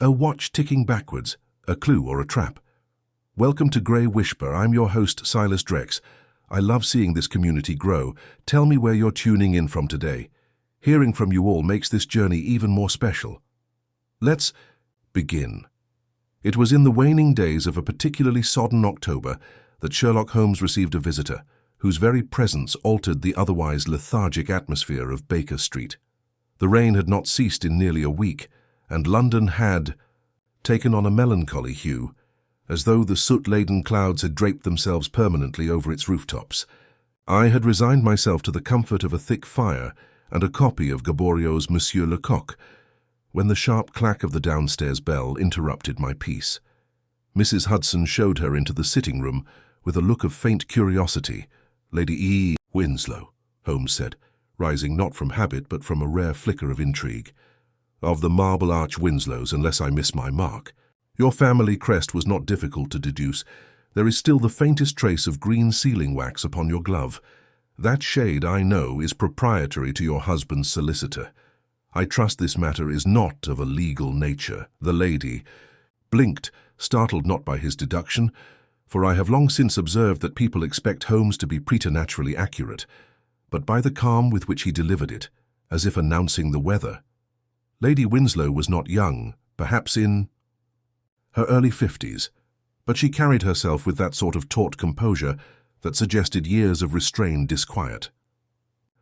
A watch ticking backwards, a clue or a trap. Welcome to Grey Whisper. I'm your host, Silas Drex. I love seeing this community grow. Tell me where you're tuning in from today. Hearing from you all makes this journey even more special. Let's begin. It was in the waning days of a particularly sodden October that Sherlock Holmes received a visitor, whose very presence altered the otherwise lethargic atmosphere of Baker Street. The rain had not ceased in nearly a week, and London had taken on a melancholy hue, as though the soot-laden clouds had draped themselves permanently over its rooftops. I had resigned myself to the comfort of a thick fire and a copy of Gaboriau's Monsieur Lecoq, when the sharp clack of the downstairs bell interrupted my peace. Mrs. Hudson showed her into the sitting-room with a look of faint curiosity. "Lady E. Winslow," Holmes said, rising not from habit but from a rare flicker of intrigue. "Of the Marble Arch Winslows, unless I miss my mark. Your family crest was not difficult to deduce. There is still the faintest trace of green sealing wax upon your glove. That shade, I know, is proprietary to your husband's solicitor. I trust this matter is not of a legal nature." The lady blinked, startled not by his deduction, for I have long since observed that people expect Holmes to be preternaturally accurate, but by the calm with which he delivered it, as if announcing the weather. Lady Winslow was not young, perhaps in her early 50s, but she carried herself with that sort of taut composure that suggested years of restrained disquiet.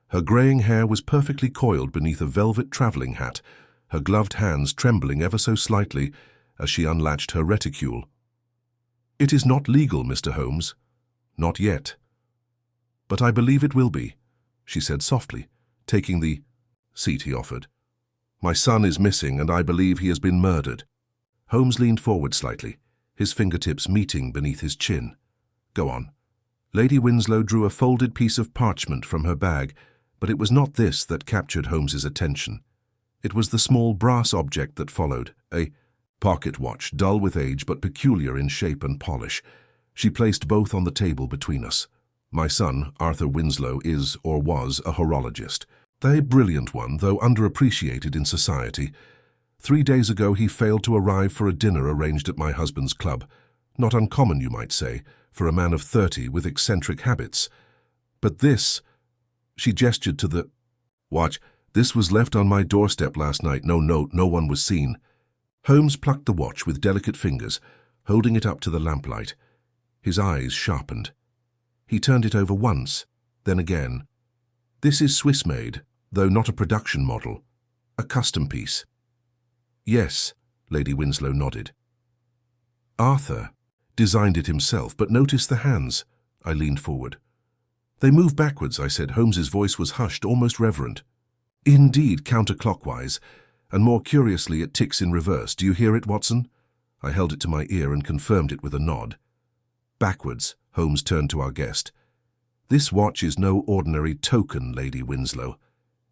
Her greying hair was perfectly coiled beneath a velvet travelling hat, her gloved hands trembling ever so slightly as she unlatched her reticule. "It is not legal, Mr. Holmes." "Not yet. But I believe it will be," she said softly, taking the seat he offered. "My son is missing, and I believe he has been murdered." Holmes leaned forward slightly, his fingertips meeting beneath his chin. "Go on." Lady Winslow drew a folded piece of parchment from her bag, but it was not this that captured Holmes's attention. It was the small brass object that followed, a pocket watch, dull with age but peculiar in shape and polish. She placed both on the table between us. "My son, Arthur Winslow, is, or was, a horologist. A brilliant one, though underappreciated in society. 3 days ago he failed to arrive for a dinner arranged at my husband's club. Not uncommon, you might say, for a man of 30 with eccentric habits. But this," she gestured to the watch, "this was left on my doorstep last night. No note, no one was seen." Holmes plucked the watch with delicate fingers, holding it up to the lamplight. His eyes sharpened. He turned it over once, then again. "This is Swiss-made, though not a production model. A custom piece." "Yes," Lady Winslow nodded. "Arthur designed it himself, but notice the hands." I leaned forward. "They move backwards," I said. Holmes's voice was hushed, almost reverent. "Indeed, counterclockwise, and more curiously it ticks in reverse. Do you hear it, Watson?" I held it to my ear and confirmed it with a nod. "Backwards," Holmes turned to our guest. "This watch is no ordinary token, Lady Winslow.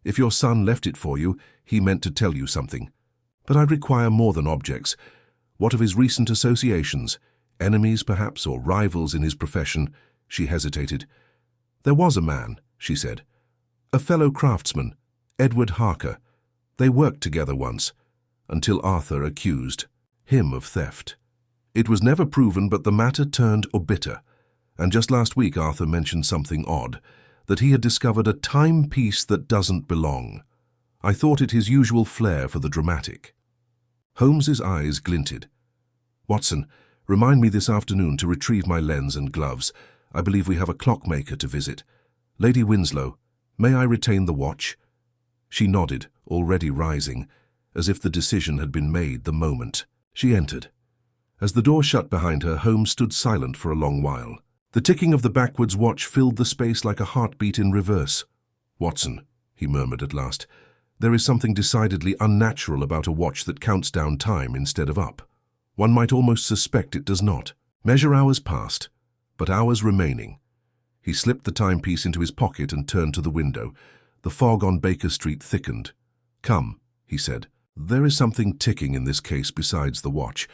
If your son left it for you, he meant to tell you something. But I require more than objects. What of his recent associations? Enemies, perhaps, or rivals in his profession?" She hesitated. "There was a man," she said. "A fellow craftsman, Edward Harker. They worked together once, until Arthur accused him of theft. It was never proven, but the matter turned obiter, and just last week Arthur mentioned something odd, that he had discovered a timepiece that doesn't belong. I thought it his usual flair for the dramatic." Holmes's eyes glinted. "Watson, remind me this afternoon to retrieve my lens and gloves. I believe we have a clockmaker to visit. Lady Winslow, may I retain the watch?" She nodded, already rising, as if the decision had been made the moment. She entered. As the door shut behind her, Holmes stood silent for a long while. The ticking of the backwards watch filled the space like a heartbeat in reverse. "Watson," he murmured at last, "there is something decidedly unnatural about a watch that counts down time instead of up. One might almost suspect it does not. Measure hours passed, but hours remaining." He slipped the timepiece into his pocket and turned to the window. The fog on Baker Street thickened. "Come," he said. "There is something ticking in this case besides the watch,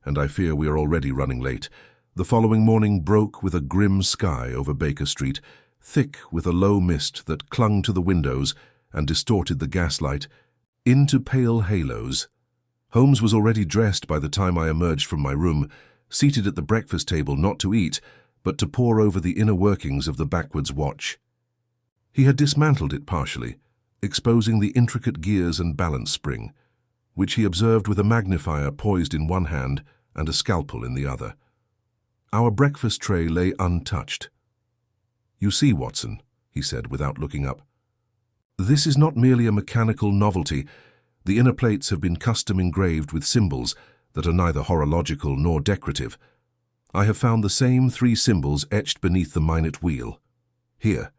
and I fear we are already running late." The following morning broke with a grim sky over Baker Street, thick with a low mist that clung to the windows and distorted the gaslight into pale halos. Holmes was already dressed by the time I emerged from my room, seated at the breakfast table not to eat, but to pore over the inner workings of the backwards watch. He had dismantled it partially, exposing the intricate gears and balance spring, which he observed with a magnifier poised in one hand and a scalpel in the other. Our breakfast tray lay untouched. "You see, Watson," he said without looking up, "this is not merely a mechanical novelty. The inner plates have been custom engraved with symbols that are neither horological nor decorative. I have found the same 3 symbols etched beneath the minute wheel. Here."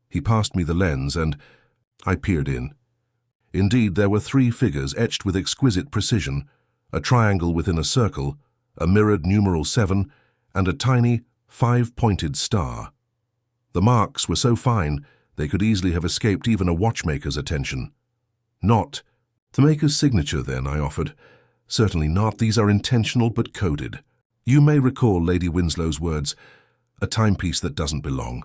He passed me the lens, and I peered in. Indeed, there were 3 figures etched with exquisite precision, a triangle within a circle, a mirrored numeral 7, and a tiny 5-pointed star. The marks were so fine they could easily have escaped even a watchmaker's attention. "Not the maker's signature, then?" I offered. "Certainly not. These are intentional but coded. You may recall Lady Winslow's words, 'a timepiece that doesn't belong.'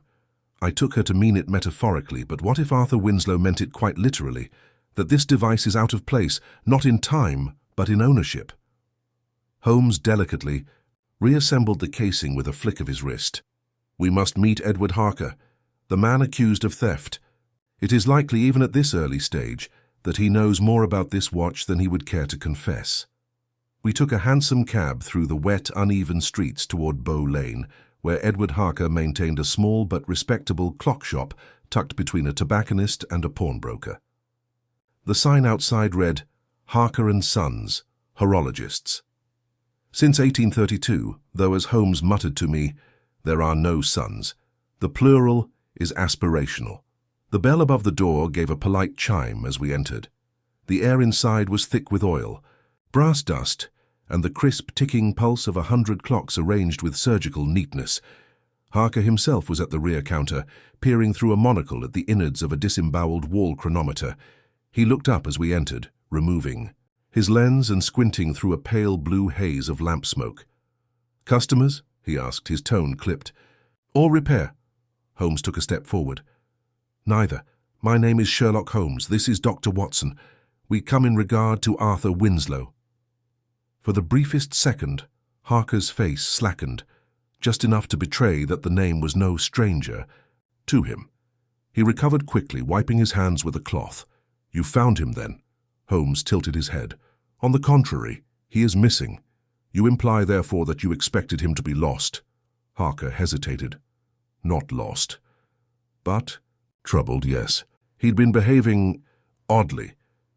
I took her to mean it metaphorically, but what if Arthur Winslow meant it quite literally, that this device is out of place, not in time, but in ownership?" Holmes delicately reassembled the casing with a flick of his wrist. "We must meet Edward Harker, the man accused of theft. It is likely, even at this early stage, that he knows more about this watch than he would care to confess." We took a hansom cab through the wet, uneven streets toward Bow Lane, where Edward Harker maintained a small but respectable clock shop tucked between a tobacconist and a pawnbroker. The sign outside read, "Harker and Sons, Horologists." Since 1832, though as Holmes muttered to me, there are no sons, the plural is aspirational. The bell above the door gave a polite chime as we entered. The air inside was thick with oil, brass dust, and the crisp ticking pulse of 100 clocks arranged with surgical neatness. Harker himself was at the rear counter, peering through a monocle at the innards of a disemboweled wall chronometer. He looked up as we entered, removing his lens and squinting through a pale blue haze of lamp smoke. "Customers?" he asked, his tone clipped. "Or repair?" Holmes took a step forward. "Neither. My name is Sherlock Holmes. This is Dr. Watson. We come in regard to Arthur Winslow." For the briefest second, Harker's face slackened, just enough to betray that the name was no stranger to him. He recovered quickly, wiping his hands with a cloth. "You found him, then?" Holmes tilted his head. "On the contrary, he is missing. You imply, therefore, that you expected him to be lost." Harker hesitated. "Not lost, but troubled, yes. He'd been behaving oddly,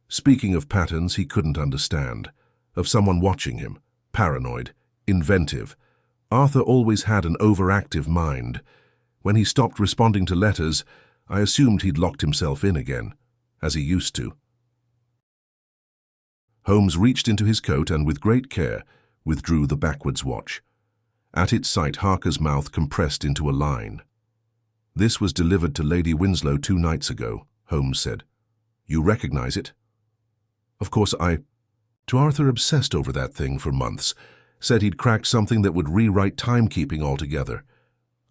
speaking of patterns he couldn't understand, of someone watching him, paranoid, inventive. Arthur always had an overactive mind. When he stopped responding to letters, I assumed he'd locked himself in again, as he used to." Holmes reached into his coat and, with great care, withdrew the backwards watch. At its sight, Harker's mouth compressed into a line. "This was delivered to Lady Winslow 2 nights ago," Holmes said. "You recognize it?" "Of course To Arthur obsessed over that thing for months, said he'd cracked something that would rewrite timekeeping altogether.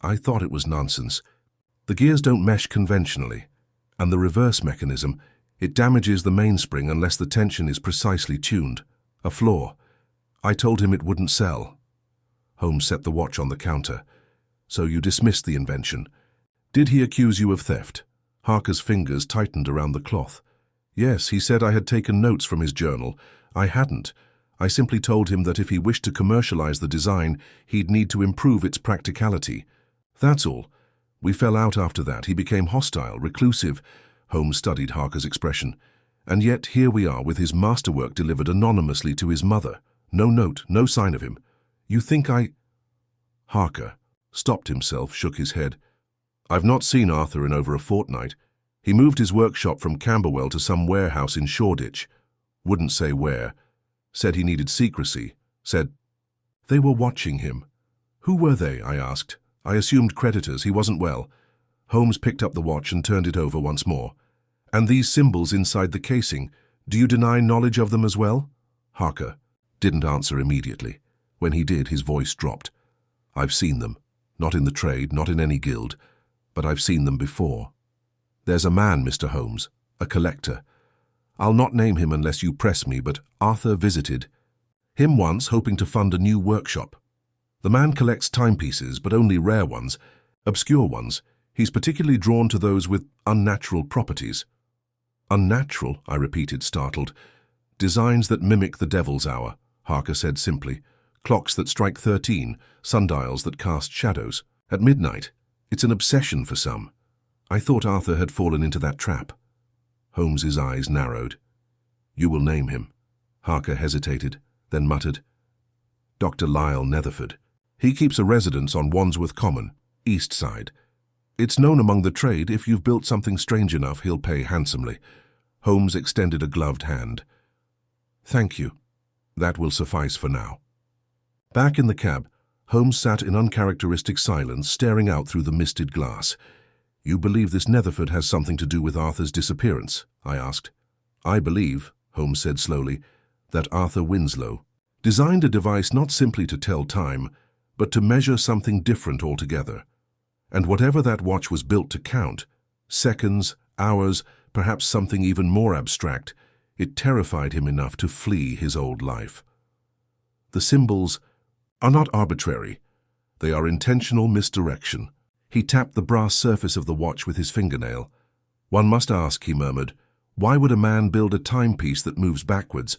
I thought it was nonsense. The gears don't mesh conventionally, and the reverse mechanism, it damages the mainspring unless the tension is precisely tuned. A flaw. I told him it wouldn't sell." Holmes set the watch on the counter. "So you dismissed the invention. Did he accuse you of theft?" Harker's fingers tightened around the cloth. "Yes, he said I had taken notes from his journal. I hadn't. I simply told him that if he wished to commercialize the design, he'd need to improve its practicality. That's all. We fell out after that. He became hostile, reclusive." Holmes studied Harker's expression. "And yet here we are with his masterwork delivered anonymously to his mother. No note, no sign of him. You think I—" Harker stopped himself, shook his head. "I've not seen Arthur in over a fortnight. He moved his workshop from Camberwell to some warehouse in Shoreditch. Wouldn't say where. Said he needed secrecy. Said—" "They were watching him." "Who were they?" I asked. I assumed creditors. He wasn't well. Holmes picked up the watch and turned it over once more. "And these symbols inside the casing, do you deny knowledge of them as well?" Harker didn't answer immediately. When he did, his voice dropped. "I've seen them. Not in the trade, not in any guild. But I've seen them before. There's a man, Mr. Holmes, a collector. I'll not name him unless you press me, but Arthur visited him once, hoping to fund a new workshop. The man collects timepieces, but only rare ones, obscure ones. He's particularly drawn to those with unnatural properties. Unnatural, I repeated, startled. Designs that mimic the devil's hour, Harker said simply. Clocks that strike 13, sundials that cast shadows. At midnight, it's an obsession for some. I thought Arthur had fallen into that trap. Holmes's eyes narrowed. You will name him. Harker hesitated, then muttered. Dr. Lyle Netherford. He keeps a residence on Wandsworth Common, East Side. It's known among the trade if you've built something strange enough, he'll pay handsomely. Holmes extended a gloved hand. Thank you. That will suffice for now. Back in the cab, Holmes sat in uncharacteristic silence, staring out through the misted glass. You believe this Netherford has something to do with Arthur's disappearance? I asked. I believe, Holmes said slowly, that Arthur Winslow designed a device not simply to tell time, but to measure something different altogether. And whatever that watch was built to count, seconds, hours, perhaps something even more abstract, it terrified him enough to flee his old life. The symbols are not arbitrary. They are intentional misdirection. He tapped the brass surface of the watch with his fingernail. One must ask, he murmured, why would a man build a timepiece that moves backwards?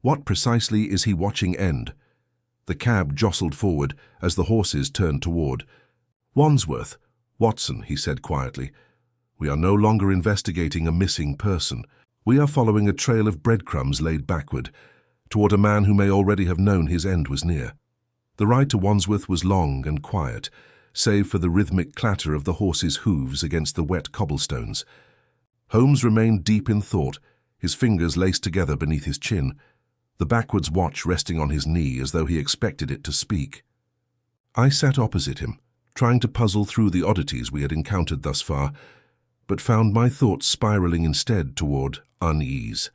What precisely is he watching end? The cab jostled forward as the horses turned toward. Wandsworth, Watson, he said quietly. We are no longer investigating a missing person. We are following a trail of breadcrumbs laid backward, toward a man who may already have known his end was near. The ride to Wandsworth was long and quiet, save for the rhythmic clatter of the horses' hooves against the wet cobblestones. Holmes remained deep in thought, his fingers laced together beneath his chin, the backwards watch resting on his knee as though he expected it to speak. I sat opposite him, trying to puzzle through the oddities we had encountered thus far, but found my thoughts spiraling instead toward unease.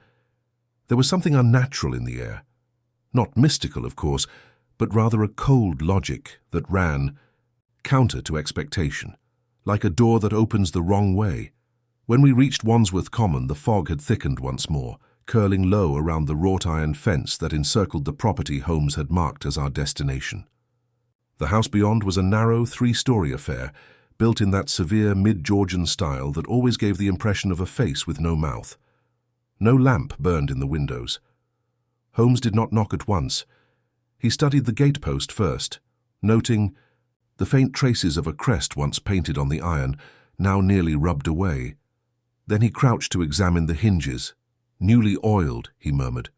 There was something unnatural in the air. Not mystical, of course, but rather a cold logic that ran counter to expectation, like a door that opens the wrong way. When we reached Wandsworth Common, the fog had thickened once more, curling low around the wrought-iron fence that encircled the property Holmes had marked as our destination. The house beyond was a narrow, three-story affair, built in that severe mid-Georgian style that always gave the impression of a face with no mouth. No lamp burned in the windows. Holmes did not knock at once. He studied the gatepost first, noting the faint traces of a crest once painted on the iron, now nearly rubbed away. Then he crouched to examine the hinges. Newly oiled, he murmured.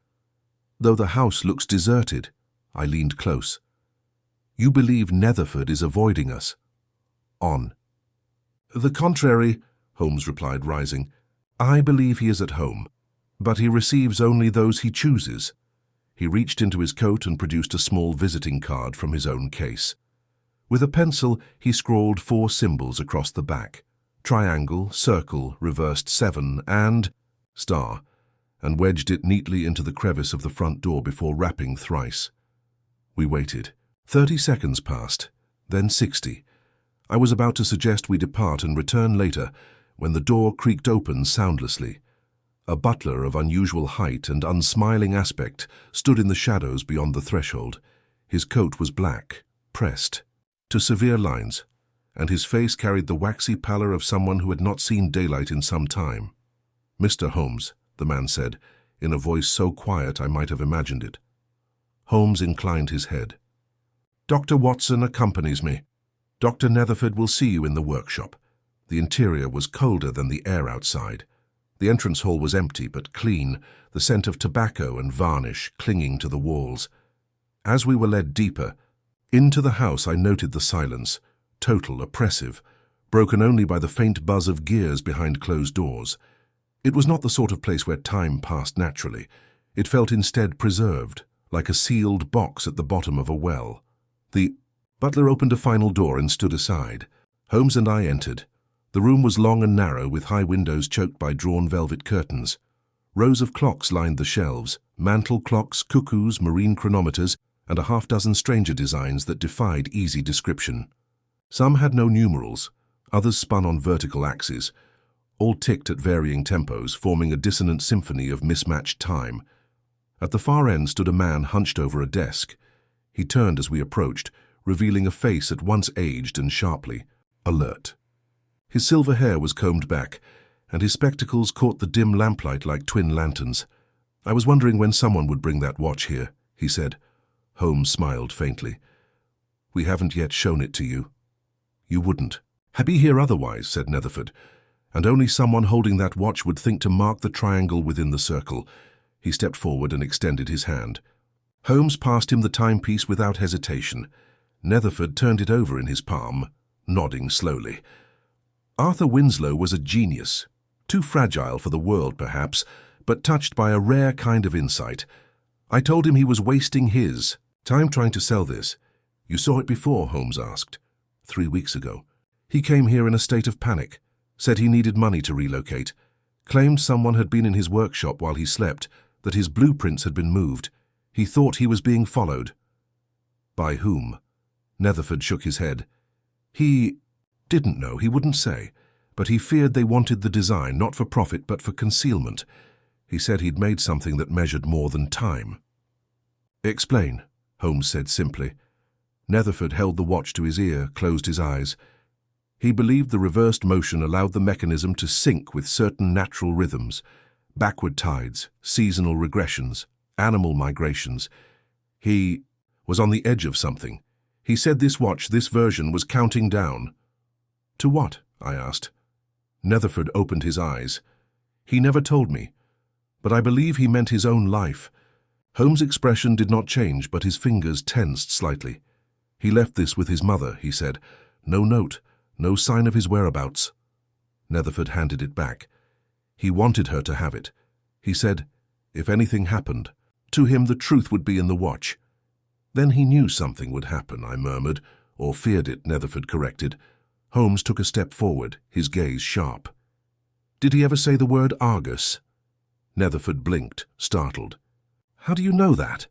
Though the house looks deserted, I leaned close. You believe Netherford is avoiding us? On. The contrary, Holmes replied, rising. I believe he is at home, but he receives only those he chooses. He reached into his coat and produced a small visiting card from his own case. With a pencil, he scrawled 4 symbols across the back: triangle, circle, reversed 7, and star, and wedged it neatly into the crevice of the front door before rapping thrice. We waited. 30 seconds passed, then 60. I was about to suggest we depart and return later when the door creaked open soundlessly. A butler of unusual height and unsmiling aspect stood in the shadows beyond the threshold. His coat was black, pressed to severe lines, and his face carried the waxy pallor of someone who had not seen daylight in some time. Mr. Holmes, the man said, in a voice so quiet I might have imagined it. Holmes inclined his head. Dr. Watson accompanies me. Dr. Netherford will see you in the workshop. The interior was colder than the air outside. The entrance hall was empty but clean, the scent of tobacco and varnish clinging to the walls. As we were led deeper into the house, I noted the silence, total, oppressive, broken only by the faint buzz of gears behind closed doors. It was not the sort of place where time passed naturally. It felt instead preserved, like a sealed box at the bottom of a well. The butler opened a final door and stood aside. Holmes and I entered. The room was long and narrow, with high windows choked by drawn velvet curtains. Rows of clocks lined the shelves, mantel clocks, cuckoos, marine chronometers, and a half-dozen stranger designs that defied easy description. Some had no numerals, others spun on vertical axes. all ticked at varying tempos, forming a dissonant symphony of mismatched time. At the far end stood a man hunched over a desk. He turned as we approached, revealing a face at once aged and sharply alert. His silver hair was combed back, and his spectacles caught the dim lamplight like twin lanterns. "I was wondering when someone would bring that watch here," he said. Holmes smiled faintly. "We haven't yet shown it to you." "You wouldn't." "Be here otherwise," said Netherford, "and only someone holding that watch would think to mark the triangle within the circle." He stepped forward and extended his hand. Holmes passed him the timepiece without hesitation. Netherford turned it over in his palm, nodding slowly. Arthur Winslow was a genius, too fragile for the world perhaps, but touched by a rare kind of insight. I told him he was wasting his time trying to sell this. "You saw it before?" Holmes asked. 3 weeks ago. He came here in a state of panic, said he needed money to relocate, claimed someone had been in his workshop while he slept, that his blueprints had been moved. He thought he was being followed. "By whom?" Netherford shook his head. "He didn't know, he wouldn't say, but he feared they wanted the design, not for profit but for concealment. He said he'd made something that measured more than time." "Explain," Holmes said simply. Netherford held the watch to his ear, closed his eyes. He believed the reversed motion allowed the mechanism to sync with certain natural rhythms, backward tides, seasonal regressions, animal migrations. He was on the edge of something. He said this watch, this version, was counting down. "To what?" I asked. Netherford opened his eyes. "He never told me, but I believe he meant his own life." Holmes' expression did not change, but his fingers tensed slightly. "He left this with his mother," he said. "No note, no sign of his whereabouts." Netherford handed it back. "He wanted her to have it. He said, if anything happened, to him the truth would be in the watch." "Then he knew something would happen," I murmured, "or feared it," Netherford corrected. Holmes took a step forward, his gaze sharp. "Did he ever say the word Argus?" Netherford blinked, startled. "How do you know that?"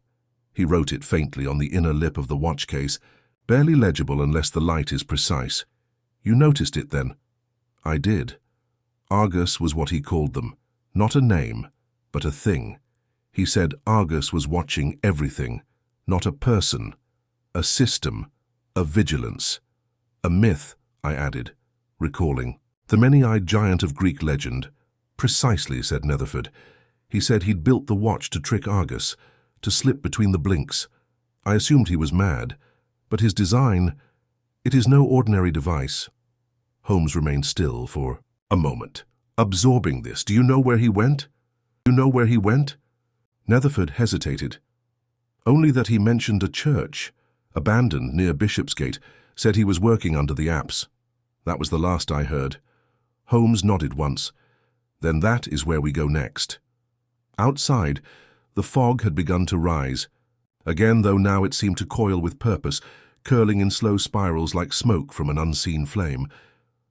He wrote it faintly on the inner lip of the watch case, barely legible unless the light is precise. "You noticed it then?" "I did. Argus was what he called them, not a name, but a thing. He said Argus was watching everything, not a person, a system, a vigilance. A myth," I added, recalling. "The many-eyed giant of Greek legend." "Precisely," said Netherford. "He said he'd built the watch to trick Argus, to slip between the blinks. I assumed he was mad, but his design, it is no ordinary device." Holmes remained still for a moment, absorbing this. "Do you know where he went?" "Do you know where he went?" Netherford hesitated. "Only that he mentioned a church, abandoned near Bishopsgate, said he was working under the apse. That was the last I heard." Holmes nodded once. "Then that is where we go next." Outside, the fog had begun to rise. Again, though now it seemed to coil with purpose, curling in slow spirals like smoke from an unseen flame.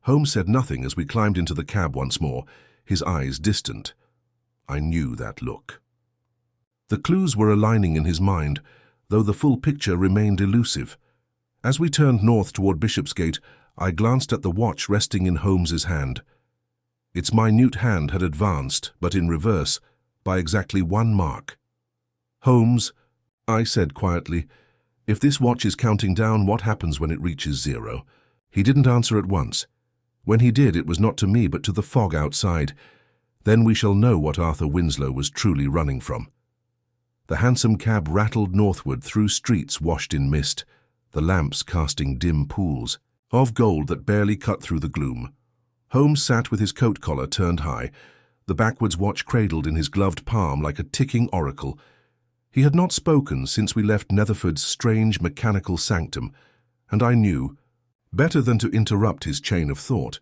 Holmes said nothing as we climbed into the cab once more, his eyes distant. I knew that look. The clues were aligning in his mind, though the full picture remained elusive. As we turned north toward Bishopsgate, I glanced at the watch resting in Holmes's hand. Its minute hand had advanced, but in reverse, by exactly 1 mark. "Holmes," I said quietly, "if this watch is counting down, what happens when it reaches 0? He didn't answer at once. When he did, it was not to me, but to the fog outside. Then we shall know what Arthur Winslow was truly running from. The hansom cab rattled northward through streets washed in mist, the lamps casting dim pools of gold that barely cut through the gloom. Holmes sat with his coat collar turned high, the backwards watch cradled in his gloved palm like a ticking oracle. He had not spoken since we left Netherford's strange mechanical sanctum, and I knew, better than to interrupt his chain of thought.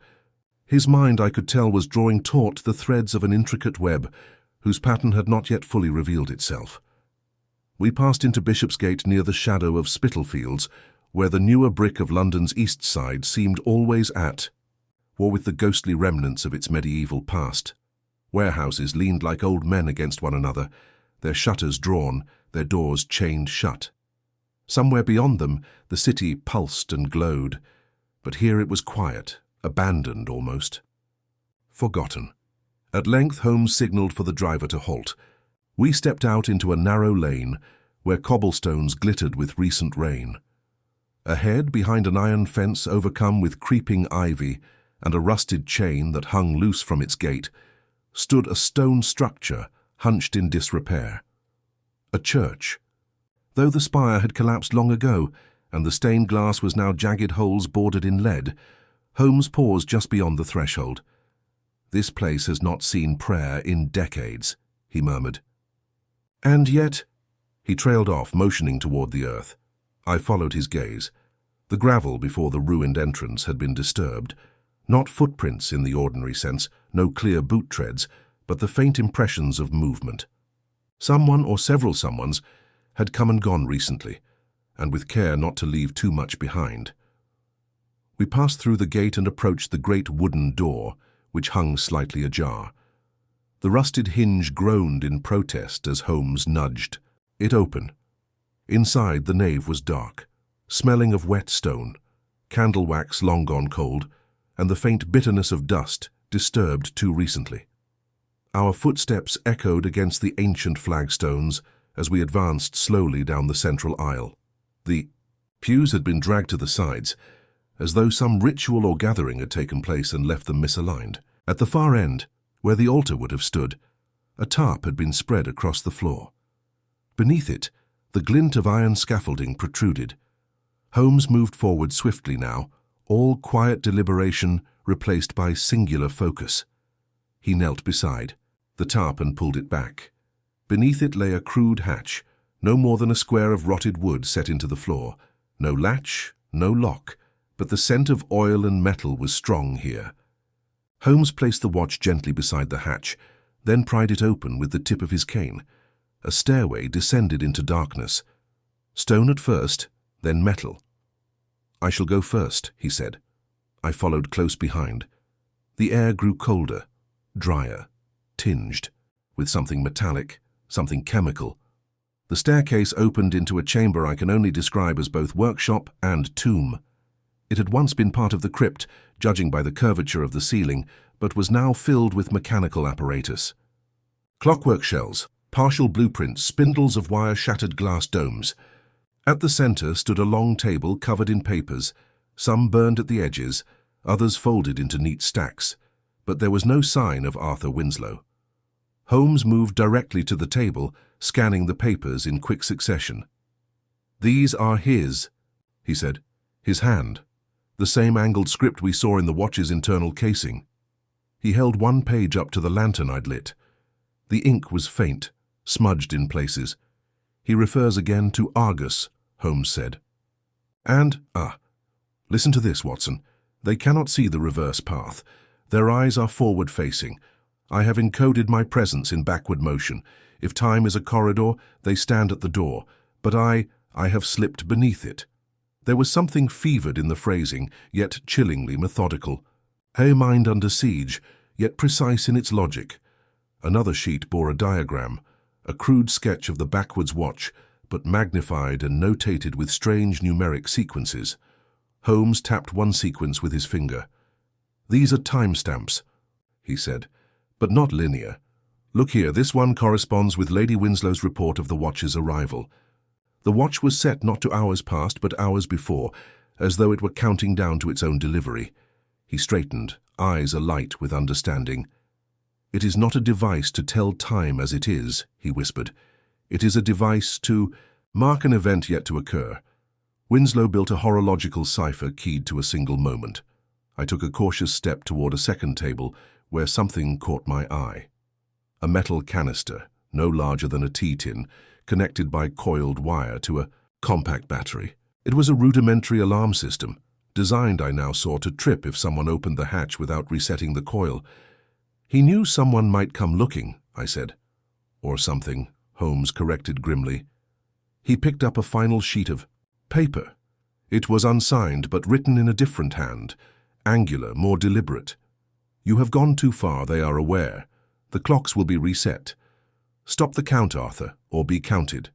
His mind, I could tell, was drawing taut the threads of an intricate web, whose pattern had not yet fully revealed itself. We passed into Bishopsgate near the shadow of Spitalfields, where the newer brick of London's east side seemed always at, or with the ghostly remnants of its medieval past. Warehouses leaned like old men against one another, their shutters drawn, their doors chained shut. Somewhere beyond them, the city pulsed and glowed, but here it was quiet, abandoned almost. forgotten. At length Holmes signalled for the driver to halt. We stepped out into a narrow lane where cobblestones glittered with recent rain. Ahead, behind an iron fence overcome with creeping ivy and a rusted chain that hung loose from its gate, stood a stone structure hunched in disrepair. A church. Though the spire had collapsed long ago and the stained glass was now jagged holes bordered in lead, Holmes paused just beyond the threshold. "This place has not seen prayer in decades," he murmured. "And yet—" He trailed off, motioning toward the earth. I followed his gaze. The gravel before the ruined entrance had been disturbed. Not footprints in the ordinary sense, no clear boot treads, but the faint impressions of movement. Someone or several someones had come and gone recently, and with care not to leave too much behind. We passed through the gate and approached the great wooden door, which hung slightly ajar. The rusted hinge groaned in protest as Holmes nudged. It opened. Inside, the nave was dark, smelling of wet stone, candle wax long gone cold, and the faint bitterness of dust disturbed too recently. Our footsteps echoed against the ancient flagstones as we advanced slowly down the central aisle. The pews had been dragged to the sides, as though some ritual or gathering had taken place and left them misaligned. At the far end, where the altar would have stood, a tarp had been spread across the floor. Beneath it, the glint of iron scaffolding protruded. Holmes moved forward swiftly now, all quiet deliberation replaced by singular focus. He knelt beside the tarp and pulled it back. Beneath it lay a crude hatch, no more than a square of rotted wood set into the floor. No latch, no lock, but the scent of oil and metal was strong here. Holmes placed the watch gently beside the hatch, then pried it open with the tip of his cane. A stairway descended into darkness. Stone at first, then metal. "I shall go first," he said. I followed close behind. The air grew colder, drier, tinged, with something metallic, something chemical. The staircase opened into a chamber I can only describe as both workshop and tomb. It had once been part of the crypt, judging by the curvature of the ceiling, but was now filled with mechanical apparatus. Clockwork shells, partial blueprints, spindles of wire-shattered glass domes. At the center stood a long table covered in papers, some burned at the edges, others folded into neat stacks, but there was no sign of Arthur Winslow. Holmes moved directly to the table, scanning the papers in quick succession. "These are his," he said. "His hand. The same angled script we saw in the watch's internal casing." He held one page up to the lantern I'd lit. The ink was faint, smudged in places. "He refers again to Argus," Holmes said. "And, listen to this, Watson. They cannot see the reverse path. Their eyes are forward-facing. I have encoded my presence in backward motion. If time is a corridor, they stand at the door. But I have slipped beneath it." There was something fevered in the phrasing, yet chillingly methodical. A mind under siege, yet precise in its logic. Another sheet bore a diagram, a crude sketch of the backwards watch, but magnified and notated with strange numeric sequences. Holmes tapped one sequence with his finger. "These are timestamps," he said, "but not linear. Look here, this one corresponds with Lady Winslow's report of the watch's arrival. The watch was set not to hours past, but hours before, as though it were counting down to its own delivery." He straightened, eyes alight with understanding. "It is not a device to tell time as it is," he whispered. "It is a device to mark an event yet to occur. Winslow built a horological cipher keyed to a single moment." I took a cautious step toward a second table where something caught my eye. A metal canister, no larger than a tea tin, connected by coiled wire to a compact battery. It was a rudimentary alarm system, designed, I now saw, to trip if someone opened the hatch without resetting the coil. "He knew someone might come looking," I said. "Or something," Holmes corrected grimly. He picked up a final sheet of paper. It was unsigned, but written in a different hand, angular, more deliberate. "You have gone too far, they are aware. The clocks will be reset. Stop the count, Arthur, or be counted."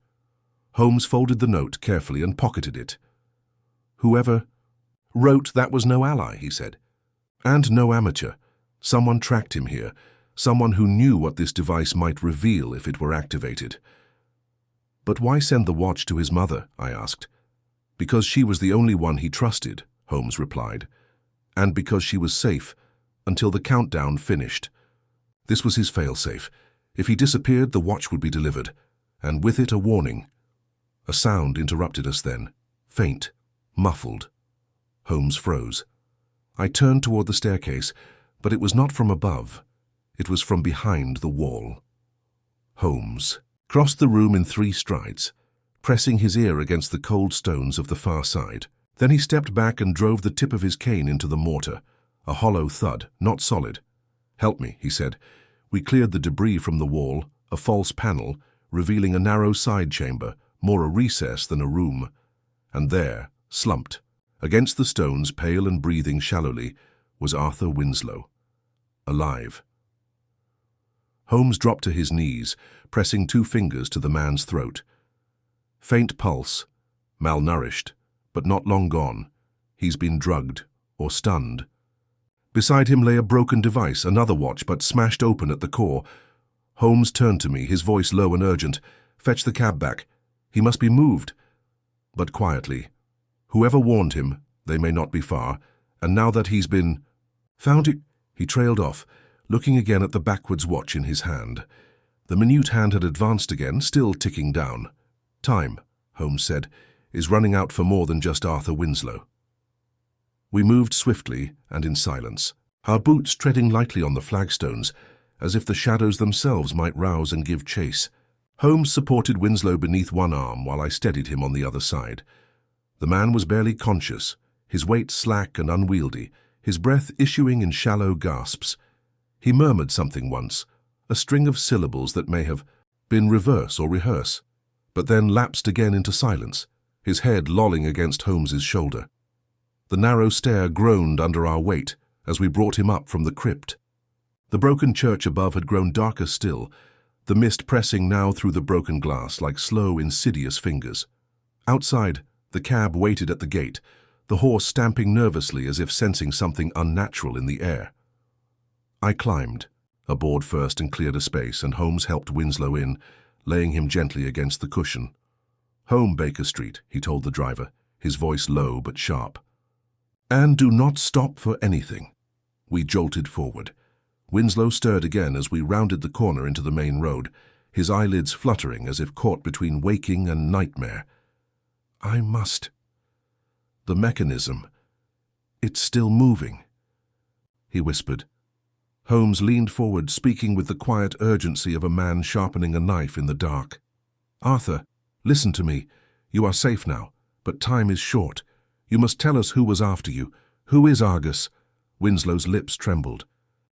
Holmes folded the note carefully and pocketed it. "Whoever wrote that was no ally," he said. "And no amateur. Someone tracked him here, someone who knew what this device might reveal if it were activated. "But why send the watch to his mother?" I asked. "Because she was the only one he trusted," Holmes replied, "and because she was safe until the countdown finished. This was his failsafe. If he disappeared, the watch would be delivered, and with it a warning." A sound interrupted us then, faint, muffled. Holmes froze. I turned toward the staircase, but it was not from above. It was from behind the wall. Holmes crossed the room in 3 strides, pressing his ear against the cold stones of the far side. Then he stepped back and drove the tip of his cane into the mortar, a hollow thud, not solid. "Help me," he said. We cleared the debris from the wall, a false panel, revealing a narrow side chamber, more a recess than a room. And there, slumped, against the stones, pale and breathing shallowly, was Arthur Winslow, alive. Holmes dropped to his knees, pressing 2 fingers to the man's throat. Faint pulse, malnourished, but not long gone. He's been drugged or stunned. Beside him lay a broken device, another watch, but smashed open at the core. Holmes turned to me, his voice low and urgent. "Fetch the cab back. He must be moved." But quietly. "Whoever warned him, they may not be far, and now that he's been found it..." He trailed off, looking again at the backwards watch in his hand. The minute hand had advanced again, still ticking down. "Time," Holmes said, "is running out for more than just Arthur Winslow." We moved swiftly and in silence, our boots treading lightly on the flagstones, as if the shadows themselves might rouse and give chase. Holmes supported Winslow beneath one arm while I steadied him on the other side. The man was barely conscious, his weight slack and unwieldy, his breath issuing in shallow gasps. He murmured something once, a string of syllables that may have been reverse or rehearse, but then lapsed again into silence, his head lolling against Holmes's shoulder. The narrow stair groaned under our weight as we brought him up from the crypt. The broken church above had grown darker still, the mist pressing now through the broken glass like slow, insidious fingers. Outside, the cab waited at the gate, the horse stamping nervously as if sensing something unnatural in the air. I climbed, aboard first, and cleared a space, and Holmes helped Winslow in, laying him gently against the cushion. "Home, Baker Street," he told the driver, his voice low but sharp. "And do not stop for anything." We jolted forward. Winslow stirred again as we rounded the corner into the main road, his eyelids fluttering as if caught between waking and nightmare. "I must. The mechanism. It's still moving," he whispered. Holmes leaned forward, speaking with the quiet urgency of a man sharpening a knife in the dark. "Arthur, listen to me. You are safe now, but time is short. You must tell us who was after you. Who is Argus?" Winslow's lips trembled.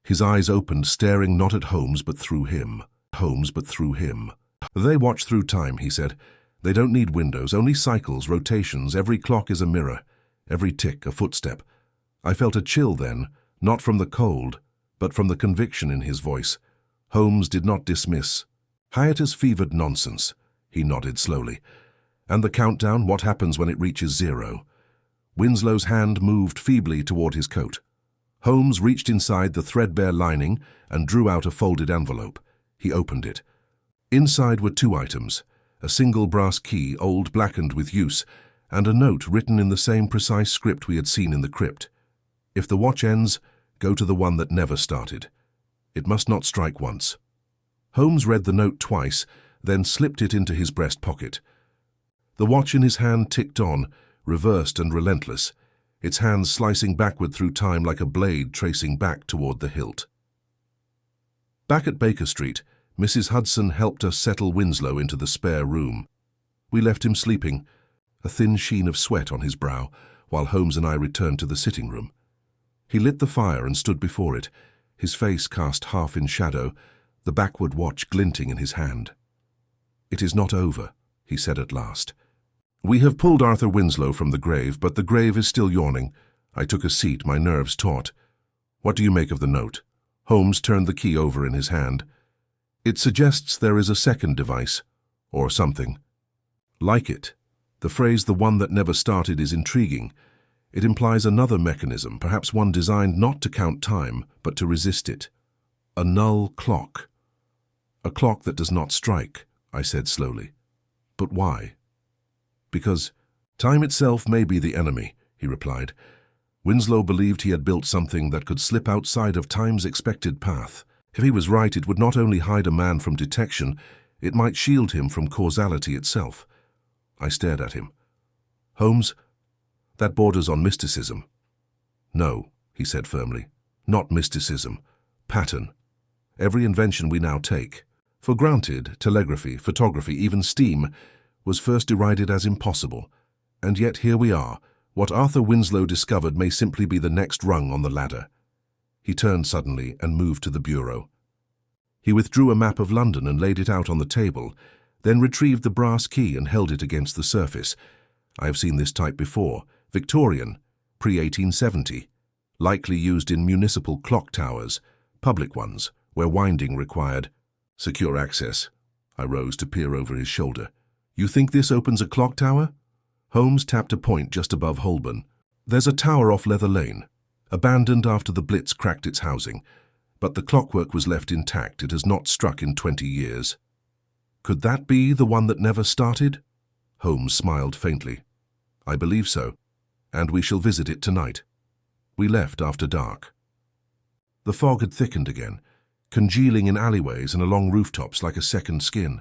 His eyes opened, staring not at Holmes but through him. "They watch through time," he said. "They don't need windows, only cycles, rotations. Every clock is a mirror, every tick a footstep." I felt a chill then, not from the cold, but from the conviction in his voice. Holmes did not dismiss. "Hiatus-fevered nonsense," he nodded slowly. "And the countdown, what happens when it reaches 0? Winslow's hand moved feebly toward his coat. Holmes reached inside the threadbare lining and drew out a folded envelope. He opened it. Inside were 2 items, a single brass key, old, blackened with use, and a note written in the same precise script we had seen in the crypt. "If the watch ends, go to the one that never started. It must not strike once." Holmes read the note twice, then slipped it into his breast pocket. The watch in his hand ticked on, reversed and relentless, its hands slicing backward through time like a blade tracing back toward the hilt. Back at Baker Street, Mrs. Hudson helped us settle Winslow into the spare room. We left him sleeping, a thin sheen of sweat on his brow, while Holmes and I returned to the sitting room. He lit the fire and stood before it, his face cast half in shadow, the backward watch glinting in his hand. "It is not over," he said at last. "We have pulled Arthur Winslow from the grave, but the grave is still yawning." I took a seat, my nerves taut. "What do you make of the note?" Holmes turned the key over in his hand. "It suggests there is a second device, or something. Like it. The phrase 'the one that never started' is intriguing. It implies another mechanism, perhaps one designed not to count time, but to resist it. A null clock. A clock that does not strike, I said slowly. But why? Because time itself may be the enemy, he replied. Winslow believed he had built something that could slip outside of time's expected path. If he was right, it would not only hide a man from detection, it might shield him from causality itself. I stared at him. Holmes, that borders on mysticism. No, he said firmly, not mysticism. Pattern. Every invention we now take for granted, telegraphy, photography, even steam, was first derided as impossible. And yet here we are. What Arthur Winslow discovered may simply be the next rung on the ladder. He turned suddenly and moved to the bureau. He withdrew a map of London and laid it out on the table, then retrieved the brass key and held it against the surface. I have seen this type before. Victorian, pre-1870. Likely used in municipal clock towers, public ones, where winding required secure access. I rose to peer over his shoulder. You think this opens a clock tower? Holmes tapped a point just above Holborn. There's a tower off Leather Lane, abandoned after the Blitz cracked its housing, but the clockwork was left intact. It has not struck in 20 years. Could that be the one that never started? Holmes smiled faintly. I believe so, and we shall visit it tonight. We left after dark. The fog had thickened again, congealing in alleyways and along rooftops like a second skin.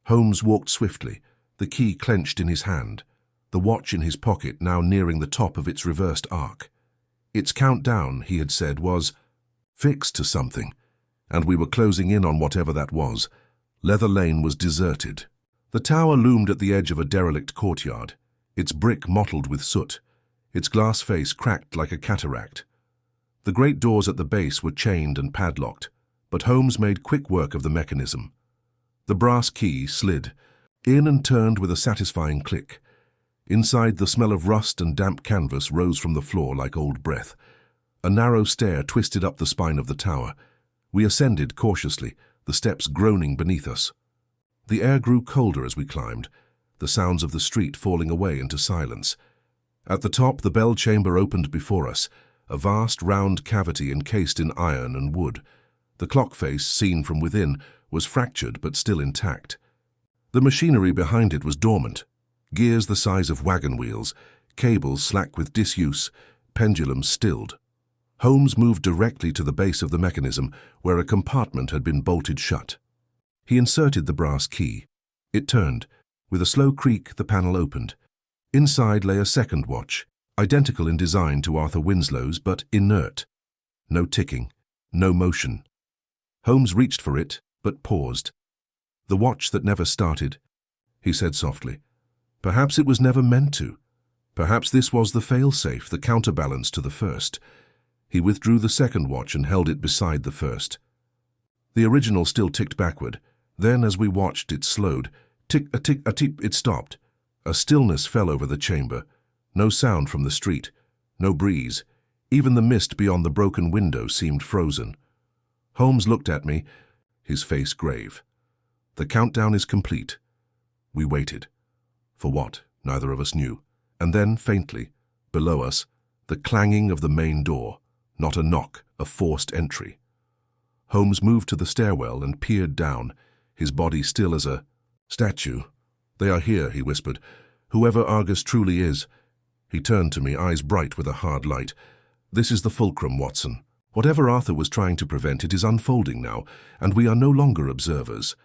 Holmes walked swiftly, the key clenched in his hand, the watch in his pocket now nearing the top of its reversed arc. Its countdown, he had said, was fixed to something, and we were closing in on whatever that was. Leather Lane was deserted. The tower loomed at the edge of a derelict courtyard, its brick mottled with soot, its glass face cracked like a cataract. The great doors at the base were chained and padlocked, but Holmes made quick work of the mechanism. The brass key slid in and turned with a satisfying click. Inside, the smell of rust and damp canvas rose from the floor like old breath. A narrow stair twisted up the spine of the tower. We ascended cautiously, the steps groaning beneath us. The air grew colder as we climbed, the sounds of the street falling away into silence. At the top, the bell chamber opened before us, a vast round cavity encased in iron and wood. The clock face, seen from within, was fractured but still intact. The machinery behind it was dormant. Gears the size of wagon wheels, cables slack with disuse, pendulums stilled. Holmes moved directly to the base of the mechanism, where a compartment had been bolted shut. He inserted the brass key. It turned. With a slow creak, the panel opened. Inside lay a second watch, identical in design to Arthur Winslow's, but inert. No ticking, no motion. Holmes reached for it, but paused. The watch that never started, he said softly. Perhaps it was never meant to. Perhaps this was the fail-safe, the counterbalance to the first. He withdrew the second watch and held it beside the first. The original still ticked backward. Then, as we watched, it slowed. Tick-a-tick-a-tick, it stopped. A stillness fell over the chamber. No sound from the street. No breeze. Even the mist beyond the broken window seemed frozen. Holmes looked at me, his face grave. The countdown is complete. We waited. For what? Neither of us knew. And then, faintly, below us, the clanging of the main door. Not a knock, a forced entry. Holmes moved to the stairwell and peered down, his body still as a statue. They are here, he whispered. Whoever Argus truly is. He turned to me, eyes bright with a hard light. This is the fulcrum, Watson. Whatever Arthur was trying to prevent, it is unfolding now, and we are no longer observers.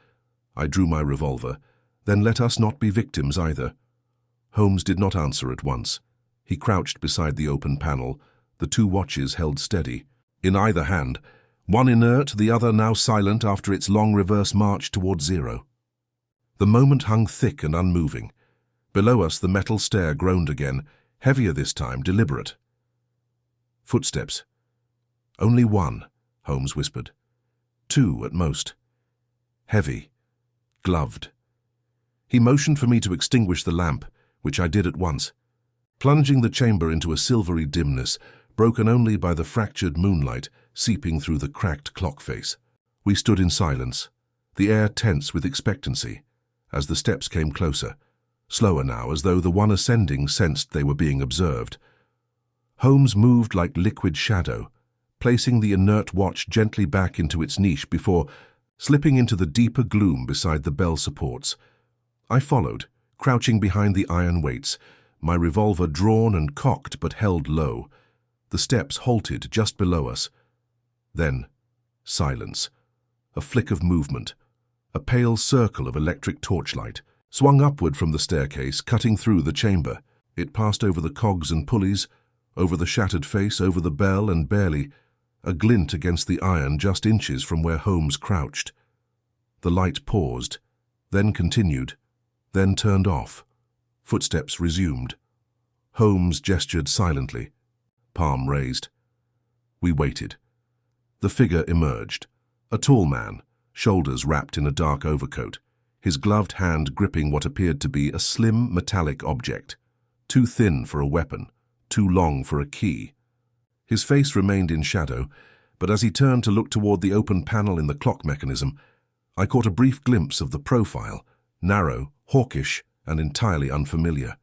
I drew my revolver. Then let us not be victims either. Holmes did not answer at once. He crouched beside the open panel, the two watches held steady. In either hand, one inert, the other now silent after its long reverse march toward zero. The moment hung thick and unmoving. Below us, the metal stair groaned again, heavier this time, deliberate. Footsteps. Only one, Holmes whispered. Two at most. Heavy. Gloved. He motioned for me to extinguish the lamp, which I did at once, plunging the chamber into a silvery dimness, broken only by the fractured moonlight seeping through the cracked clock face. We stood in silence, the air tense with expectancy, as the steps came closer, slower now, as though the one ascending sensed they were being observed. Holmes moved like liquid shadow, placing the inert watch gently back into its niche before slipping into the deeper gloom beside the bell supports. I followed, crouching behind the iron weights, my revolver drawn and cocked but held low. The steps halted just below us. Then, silence. A flick of movement. A pale circle of electric torchlight swung upward from the staircase, cutting through the chamber. It passed over the cogs and pulleys, over the shattered face, over the bell, and barely a glint against the iron just inches from where Holmes crouched. The light paused, then continued, then turned off. Footsteps resumed. Holmes gestured silently, palm raised. We waited. The figure emerged, a tall man, shoulders wrapped in a dark overcoat, his gloved hand gripping what appeared to be a slim metallic object, too thin for a weapon, too long for a key. His face remained in shadow, but as he turned to look toward the open panel in the clock mechanism, I caught a brief glimpse of the profile, narrow, hawkish, and entirely unfamiliar.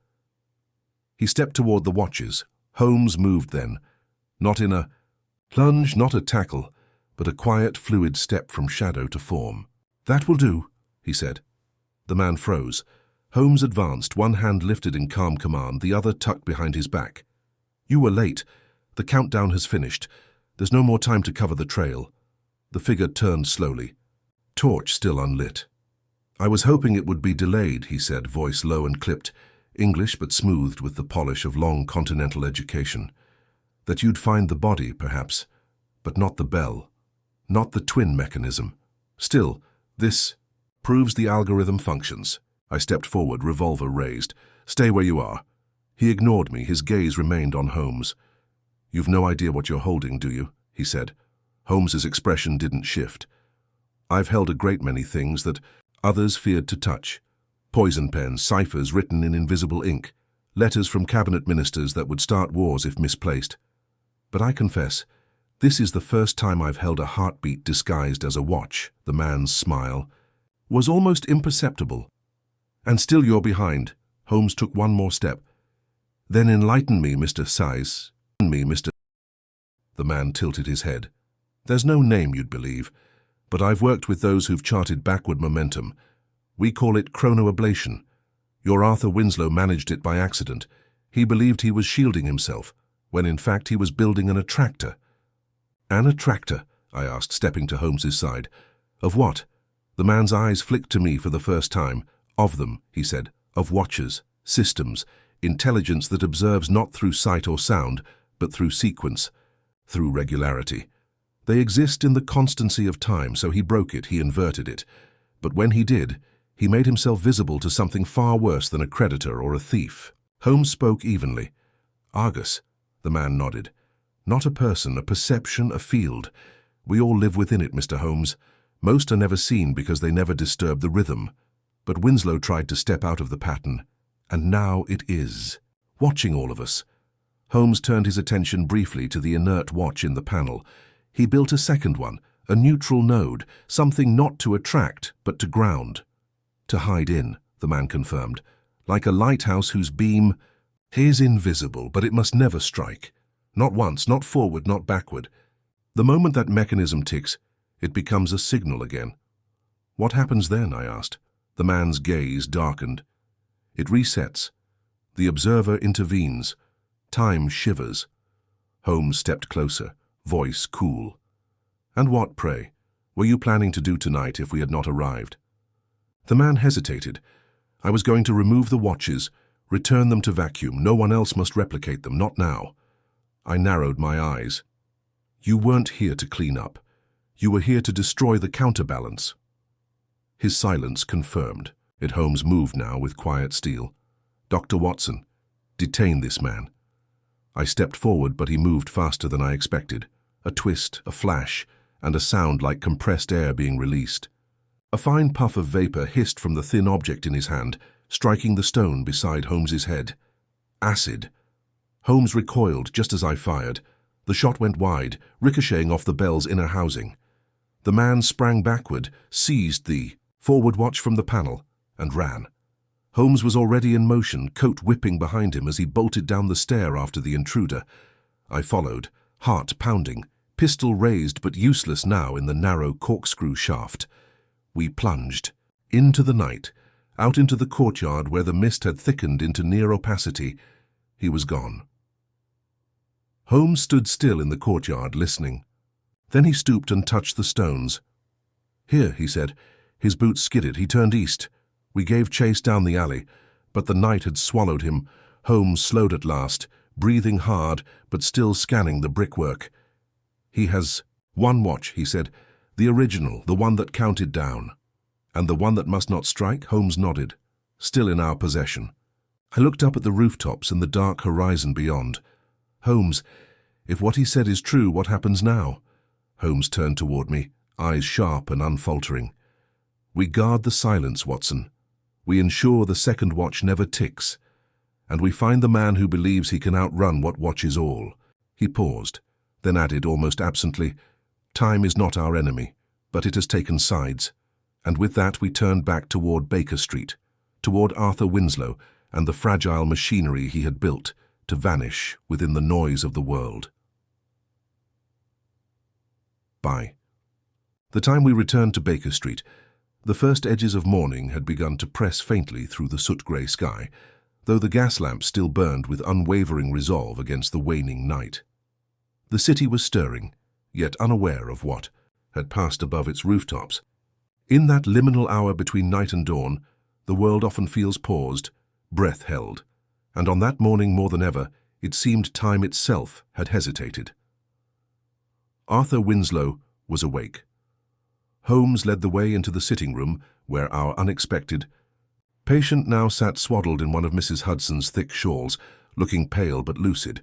He stepped toward the watches. Holmes moved then, not in a plunge, not a tackle, but a quiet, fluid step from shadow to form. "That will do," he said. The man froze. Holmes advanced, one hand lifted in calm command, the other tucked behind his back. "You were late. The countdown has finished. There's no more time to cover the trail." The figure turned slowly, torch still unlit. "I was hoping it would be delayed," he said, voice low and clipped, English but smoothed with the polish of long continental education. "That you'd find the body, perhaps, but not the bell, not the twin mechanism. Still, this proves the algorithm functions." I stepped forward, revolver raised. "Stay where you are." He ignored me, his gaze remained on Holmes. "You've no idea what you're holding, do you?" he said. Holmes's expression didn't shift. "I've held a great many things that others feared to touch. Poison pens, ciphers written in invisible ink, letters from cabinet ministers that would start wars if misplaced. But I confess, this is the first time I've held a heartbeat disguised as a watch." The man's smile was almost imperceptible. "And still you're behind." Holmes took one more step. "Then enlighten me, Mr. Size. The man tilted his head. "There's no name you'd believe, but I've worked with those who've charted backward momentum. We call it chronoablation. Your Arthur Winslow managed it by accident. He believed he was shielding himself, when in fact he was building an attractor." "An attractor?" I asked, stepping to Holmes's side. "Of what?" The man's eyes flicked to me for the first time. "Of them," he said. "Of watches, systems, intelligence that observes not through sight or sound, but through sequence, through regularity. They exist in the constancy of time, so he broke it, he inverted it. But when he did, he made himself visible to something far worse than a creditor or a thief." Holmes spoke evenly. "Argus," the man nodded. "Not a person, a perception, a field. We all live within it, Mr. Holmes. Most are never seen because they never disturb the rhythm. But Winslow tried to step out of the pattern, and now it is, watching all of us." Holmes turned his attention briefly to the inert watch in the panel. He built a second one, a neutral node, something not to attract, but to ground. "To hide in," the man confirmed, "like a lighthouse whose beam is invisible, but it must never strike. Not once, not forward, not backward. The moment that mechanism ticks, it becomes a signal again." "What happens then?" I asked. The man's gaze darkened. "It resets. The observer intervenes. Time shivers." Holmes stepped closer, voice cool. "And what, pray, were you planning to do tonight if we had not arrived?" The man hesitated. "I was going to remove the watches, return them to vacuum. No one else must replicate them, not now." I narrowed my eyes. "You weren't here to clean up. You were here to destroy the counterbalance." His silence confirmed. Holmes moved now with quiet steel. "Dr. Watson, detain this man." I stepped forward, but he moved faster than I expected. A twist, a flash, and a sound like compressed air being released. A fine puff of vapor hissed from the thin object in his hand, striking the stone beside Holmes's head. Acid. Holmes recoiled just as I fired. The shot went wide, ricocheting off the bell's inner housing. The man sprang backward, seized the forward watch from the panel, and ran. Holmes was already in motion, coat whipping behind him as he bolted down the stair after the intruder. I followed, heart pounding, pistol raised but useless now in the narrow corkscrew shaft. We plunged. Into the night, out into the courtyard where the mist had thickened into near opacity. He was gone. Holmes stood still in the courtyard, listening. Then he stooped and touched the stones. "Here," he said. His boots skidded. He turned east. We gave chase down the alley, but the night had swallowed him. Holmes slowed at last, breathing hard, but still scanning the brickwork. "He has one watch," he said. "The original, the one that counted down." "And the one that must not strike?" Holmes nodded. "Still in our possession." I looked up at the rooftops and the dark horizon beyond. "Holmes, if what he said is true, what happens now?" Holmes turned toward me, eyes sharp and unfaltering. "We guard the silence, Watson. We ensure the second watch never ticks. And we find the man who believes he can outrun what watches all." He paused, then added almost absently, "Time is not our enemy, but it has taken sides." And with that we turned back toward Baker Street, toward Arthur Winslow and the fragile machinery he had built to vanish within the noise of the world. By the time we returned to Baker Street, the first edges of morning had begun to press faintly through the soot-grey sky, though the gas lamps still burned with unwavering resolve against the waning night. The city was stirring, yet unaware of what had passed above its rooftops. In that liminal hour between night and dawn, the world often feels paused, breath held, and on that morning more than ever, it seemed time itself had hesitated. Arthur Winslow was awake. Holmes led the way into the sitting room, where our unexpected patient now sat swaddled in one of Mrs. Hudson's thick shawls, looking pale but lucid.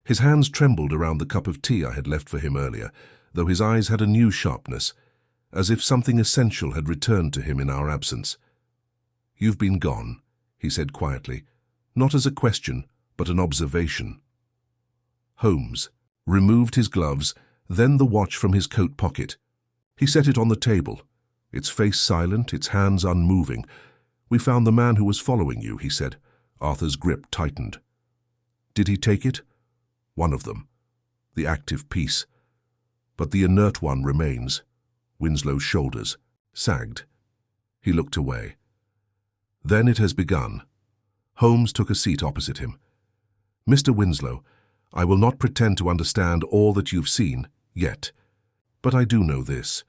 His hands trembled around the cup of tea I had left for him earlier, though his eyes had a new sharpness, as if something essential had returned to him in our absence. "You've been gone," he said quietly, not as a question, but an observation. Holmes removed his gloves, then the watch from his coat pocket. He set it on the table, its face silent, its hands unmoving. "We found the man who was following you," he said. Arthur's grip tightened. "Did he take it?" "One of them. The active piece. But the inert one remains." Winslow's shoulders sagged. He looked away. "Then it has begun." Holmes took a seat opposite him. "Mr. Winslow, I will not pretend to understand all that you've seen, yet. But I do know this.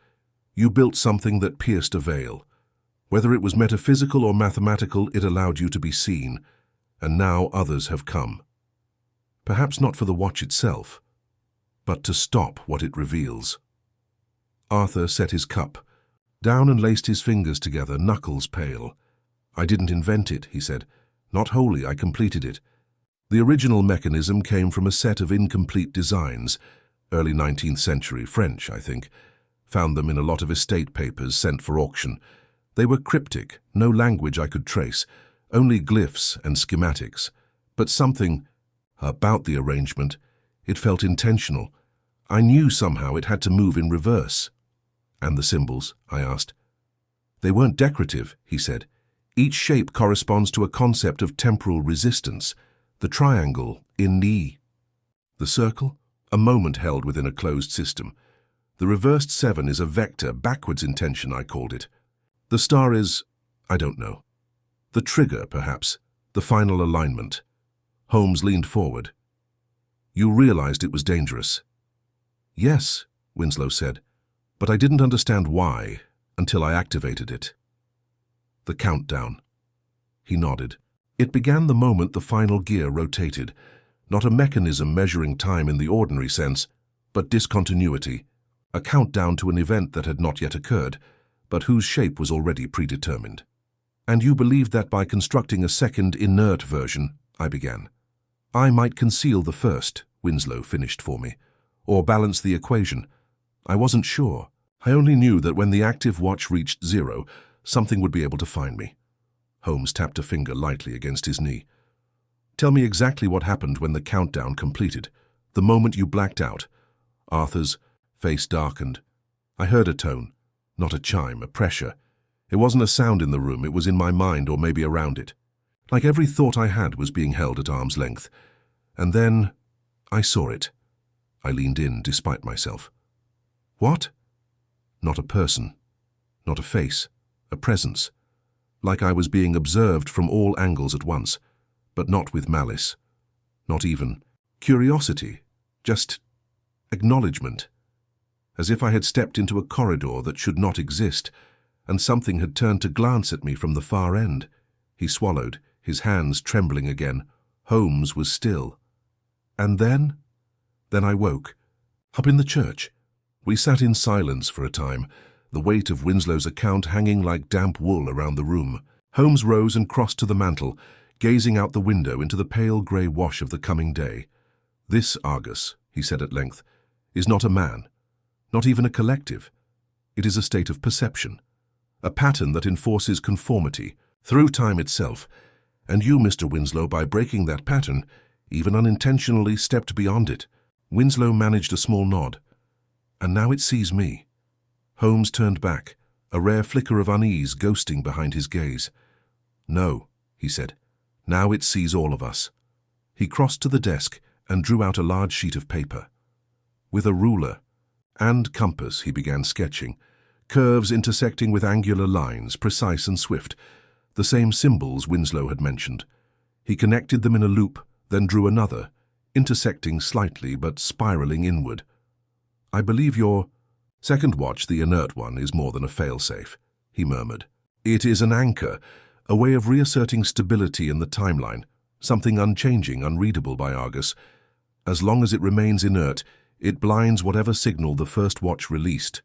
You built something that pierced a veil. Whether it was metaphysical or mathematical, it allowed you to be seen, and now others have come. Perhaps not for the watch itself, but to stop what it reveals." Arthur set his cup down and laced his fingers together, knuckles pale. "I didn't invent it," he said. "Not wholly, I completed it. The original mechanism came from a set of incomplete designs, early 19th century, French, I think. Found them in a lot of estate papers sent for auction. They were cryptic, no language I could trace, only glyphs and schematics. But something about the arrangement, it felt intentional. I knew somehow it had to move in reverse." "And the symbols?" I asked. "They weren't decorative," he said. "Each shape corresponds to a concept of temporal resistance. The triangle in knee. The circle, a moment held within a closed system. The reversed 7 is a vector, backwards in tension, I called it. The star is, I don't know. The trigger, perhaps, the final alignment." Holmes leaned forward. "You realized it was dangerous." "Yes," Winslow said, "but I didn't understand why until I activated it." "The countdown." He nodded. "It began the moment the final gear rotated, not a mechanism measuring time in the ordinary sense, but discontinuity, a countdown to an event that had not yet occurred, but whose shape was already predetermined." "And you believed that by constructing a second inert version," I began. "I might conceal the first," Winslow finished for me, "or balance the equation. I wasn't sure. I only knew that when the active watch reached 0, something would be able to find me." Holmes tapped a finger lightly against his knee. "Tell me exactly what happened when the countdown completed, the moment you blacked out." Arthur's face darkened. I heard a tone, not a chime, a pressure. It wasn't a sound in the room, it was in my mind or maybe around it. Like every thought I had was being held at arm's length. And then I saw it. I leaned in despite myself. What? Not a person. Not a face. A presence. Like I was being observed from all angles at once, but not with malice. Not even curiosity. Just acknowledgement. As if I had stepped into a corridor that should not exist, and something had turned to glance at me from the far end. He swallowed, his hands trembling again. Holmes was still. And then? Then I woke. Up in the church. We sat in silence for a time, the weight of Winslow's account hanging like damp wool around the room. Holmes rose and crossed to the mantel, gazing out the window into the pale grey wash of the coming day. This, Argus, he said at length, is not a man, not even a collective. It is a state of perception, a pattern that enforces conformity through time itself, and you, Mr. Winslow, by breaking that pattern, even unintentionally stepped beyond it. Winslow managed a small nod. And now it sees me. Holmes turned back, a rare flicker of unease ghosting behind his gaze. No, he said. Now it sees all of us. He crossed to the desk and drew out a large sheet of paper. With a ruler and compass he began sketching, curves intersecting with angular lines, precise and swift, the same symbols Winslow had mentioned. He connected them in a loop, then drew another, intersecting slightly but spiraling inward. I believe your second watch, the inert one, is more than a failsafe, he murmured. It is an anchor, a way of reasserting stability in the timeline, something unchanging, unreadable by Argus. As long as it remains inert, it blinds whatever signal the first watch released.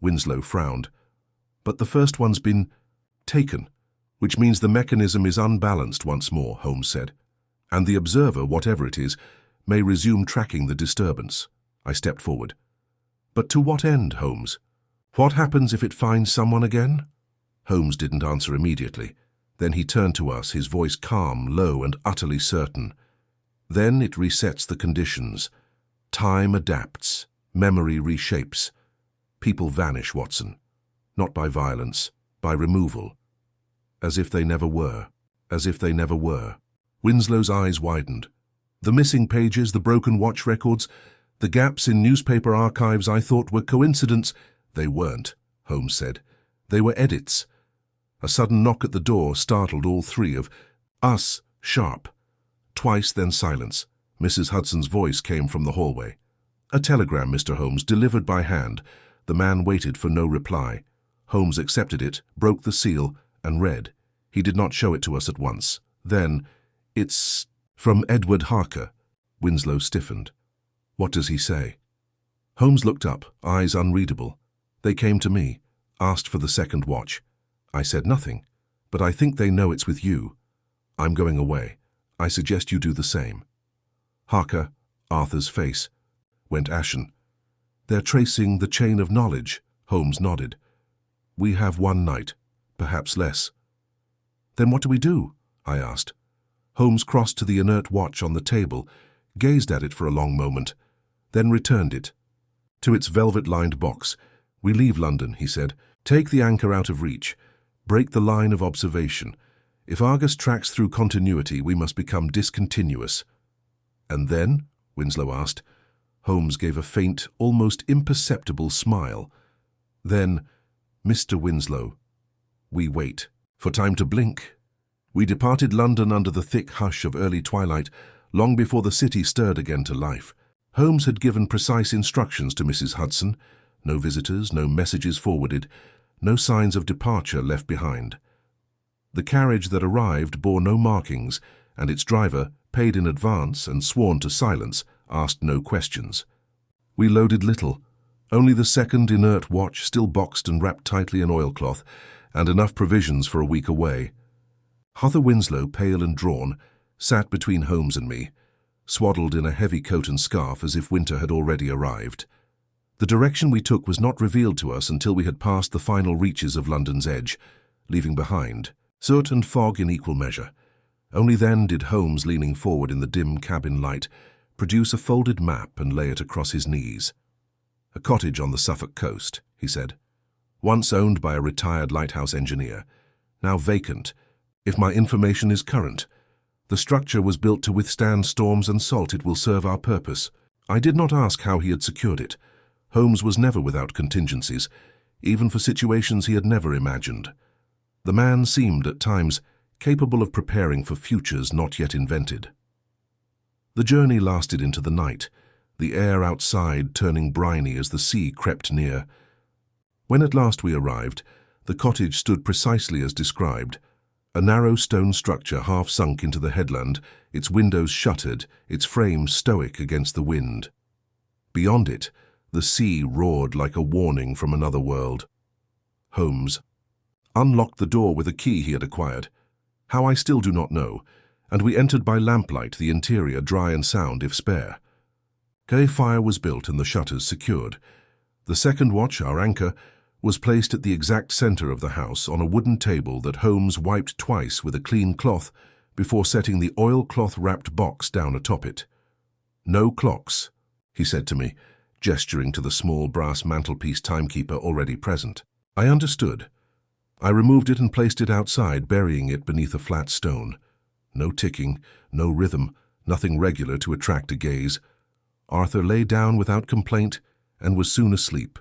Winslow frowned. But the first one's been taken, which means the mechanism is unbalanced once more, Holmes said. And the observer, whatever it is, may resume tracking the disturbance. I stepped forward. But to what end, Holmes? What happens if it finds someone again? Holmes didn't answer immediately. Then he turned to us, his voice calm, low, and utterly certain. Then it resets the conditions. Time adapts. Memory reshapes. People vanish, Watson. Not by violence, by removal. As if they never were. As if they never were. Winslow's eyes widened. The missing pages, the broken watch records, the gaps in newspaper archives I thought were coincidence. They weren't, Holmes said. They were edits. A sudden knock at the door startled all three of us sharp. Twice, then silence. Mrs. Hudson's voice came from the hallway. A telegram, Mr. Holmes, delivered by hand. The man waited for no reply. Holmes accepted it, broke the seal, and read. He did not show it to us at once. Then, it's from Edward Harker. Winslow stiffened. What does he say? Holmes looked up, eyes unreadable. They came to me, asked for the second watch. I said nothing, but I think they know it's with you. I'm going away. I suggest you do the same. Harker, Arthur's face, went ashen. They're tracing the chain of knowledge, Holmes nodded. We have one night, perhaps less. Then what do we do? I asked. Holmes crossed to the inert watch on the table, gazed at it for a long moment, then returned it. To its velvet-lined box. We leave London, he said. Take the anchor out of reach. Break the line of observation. If Argus tracks through continuity, we must become discontinuous. And then? Winslow asked. Holmes gave a faint, almost imperceptible smile. Then, Mr. Winslow, we wait for time to blink. We departed London under the thick hush of early twilight, long before the city stirred again to life. Holmes had given precise instructions to Mrs. Hudson. No visitors, no messages forwarded, no signs of departure left behind. The carriage that arrived bore no markings, and its driver, paid in advance and sworn to silence, asked no questions. We loaded little, only the second inert watch still boxed and wrapped tightly in oilcloth, and enough provisions for a week away. Arthur Winslow, pale and drawn, sat between Holmes and me, swaddled in a heavy coat and scarf as if winter had already arrived. The direction we took was not revealed to us until we had passed the final reaches of London's edge, leaving behind soot and fog in equal measure. Only then did Holmes, leaning forward in the dim cabin light, produce a folded map and lay it across his knees. A cottage on the Suffolk coast, he said. Once owned by a retired lighthouse engineer, now vacant, if my information is current. The structure was built to withstand storms and salt. It will serve our purpose. I did not ask how he had secured it. Holmes was never without contingencies, even for situations he had never imagined. The man seemed, at times, capable of preparing for futures not yet invented. The journey lasted into the night, the air outside turning briny as the sea crept near. When at last we arrived, the cottage stood precisely as described, a narrow stone structure half sunk into the headland, its windows shuttered, its frame stoic against the wind. Beyond it, the sea roared like a warning from another world. Holmes unlocked the door with a key he had acquired. How I still do not know, and we entered by lamplight, the interior dry and sound if spare. A fire was built and the shutters secured. The second watch, our anchor, was placed at the exact center of the house on a wooden table that Holmes wiped twice with a clean cloth before setting the oilcloth-wrapped box down atop it. "No clocks," he said to me, gesturing to the small brass mantelpiece timekeeper already present. I understood. I removed it and placed it outside, burying it beneath a flat stone. No ticking, no rhythm, nothing regular to attract a gaze. Arthur lay down without complaint and was soon asleep.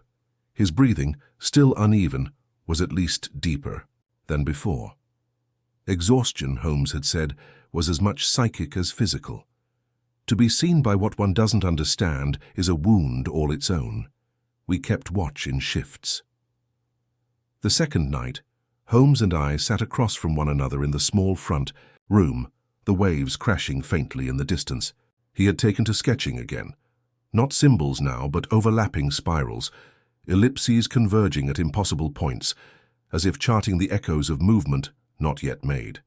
His breathing, still uneven, was at least deeper than before. Exhaustion, Holmes had said, was as much psychic as physical. To be seen by what one doesn't understand is a wound all its own. We kept watch in shifts. The second night, Holmes and I sat across from one another in the small front room, the waves crashing faintly in the distance. He had taken to sketching again. Not symbols now, but overlapping spirals, ellipses converging at impossible points, as if charting the echoes of movement not yet made.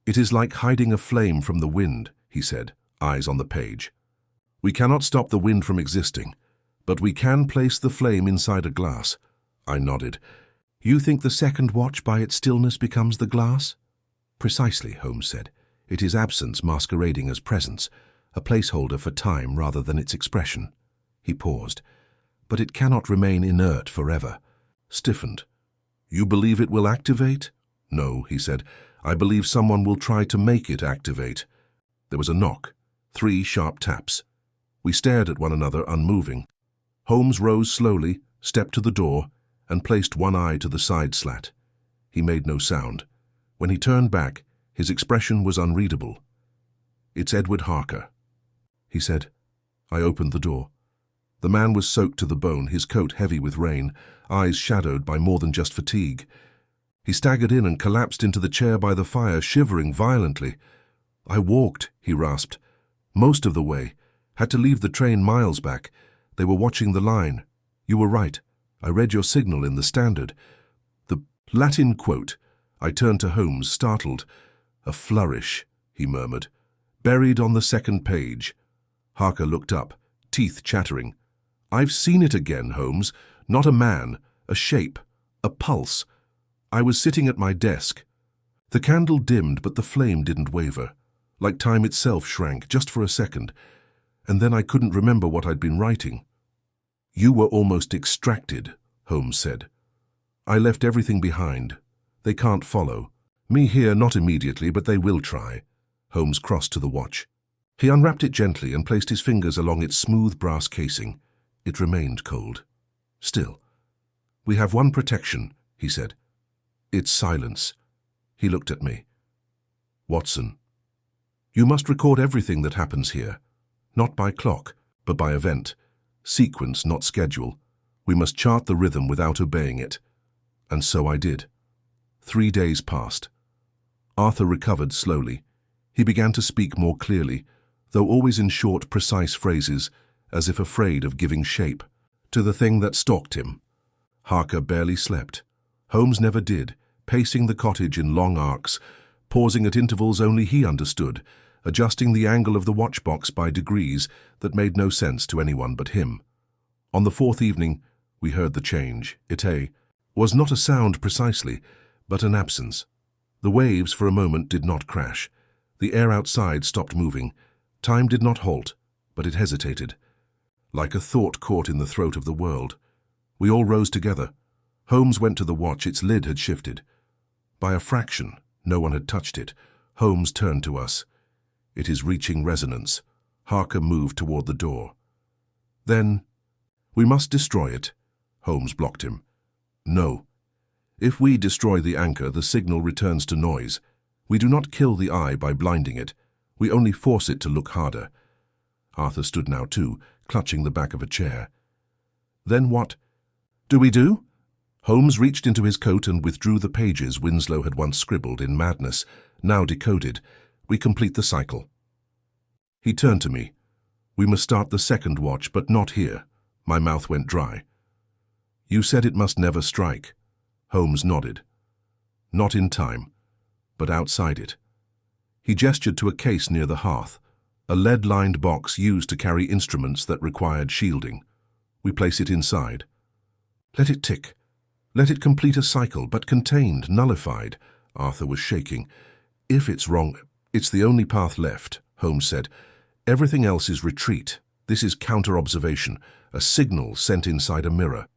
"It is like hiding a flame from the wind," he said, eyes on the page. "We cannot stop the wind from existing, but we can place the flame inside a glass." I nodded. "You think the second watch by its stillness becomes the glass?" "Precisely," Holmes said. "It is absence masquerading as presence, a placeholder for time rather than its expression." He paused. "But it cannot remain inert forever." Stiffened. "You believe it will activate?" "No," he said. "I believe someone will try to make it activate." There was a knock, 3 sharp taps. We stared at one another, unmoving. Holmes rose slowly, stepped to the door, and placed one eye to the side slat. He made no sound. When he turned back, his expression was unreadable. "It's Edward Harker," he said. I opened the door. The man was soaked to the bone, his coat heavy with rain, eyes shadowed by more than just fatigue. He staggered in and collapsed into the chair by the fire, shivering violently. "I walked," he rasped. "Most of the way. Had to leave the train miles back. They were watching the line. You were right. I read your signal in the Standard. The Latin quote." I turned to Holmes, startled. "A flourish," he murmured. "Buried on the second page." Harker looked up, teeth chattering. "I've seen it again, Holmes. Not a man, a shape, a pulse. I was sitting at my desk. The candle dimmed, but the flame didn't waver. Like time itself shrank, just for a second. And then I couldn't remember what I'd been writing." "You were almost extracted," Holmes said. "I left everything behind. They can't follow. Me here, not immediately, but they will try." Holmes crossed to the watch. He unwrapped it gently and placed his fingers along its smooth brass casing. It remained cold. Still. "We have one protection," he said. "It's silence." He looked at me. "Watson, you must record everything that happens here. Not by clock, but by event. Sequence, not schedule. We must chart the rhythm without obeying it." And so I did. 3 days passed. Arthur recovered slowly. He began to speak more clearly, though always in short, precise phrases, as if afraid of giving shape to the thing that stalked him. Harker barely slept. Holmes never did, pacing the cottage in long arcs, pausing at intervals only he understood, adjusting the angle of the watchbox by degrees that made no sense to anyone but him. On the 4th evening, we heard the change. It was not a sound precisely, but an absence. The waves for a moment did not crash. The air outside stopped moving. Time did not halt, but it hesitated. Like a thought caught in the throat of the world. We all rose together. Holmes went to the watch. Its lid had shifted. By a fraction, no one had touched it. Holmes turned to us. It is reaching resonance. Harker moved toward the door. Then, we must destroy it. Holmes blocked him. No. If we destroy the anchor, the signal returns to noise. We do not kill the eye by blinding it. We only force it to look harder. Arthur stood now too, clutching the back of a chair. Then what do we do? Holmes reached into his coat and withdrew the pages Winslow had once scribbled in madness, now decoded. We complete the cycle. He turned to me. We must start the second watch, but not here. My mouth went dry. You said it must never strike. Holmes nodded. Not in time, but outside it. He gestured to a case near the hearth, a lead-lined box used to carry instruments that required shielding. We place it inside. Let it tick. Let it complete a cycle, but contained, nullified. Arthur was shaking. If it's wrong, it's the only path left, Holmes said. Everything else is retreat. This is counter-observation, a signal sent inside a mirror.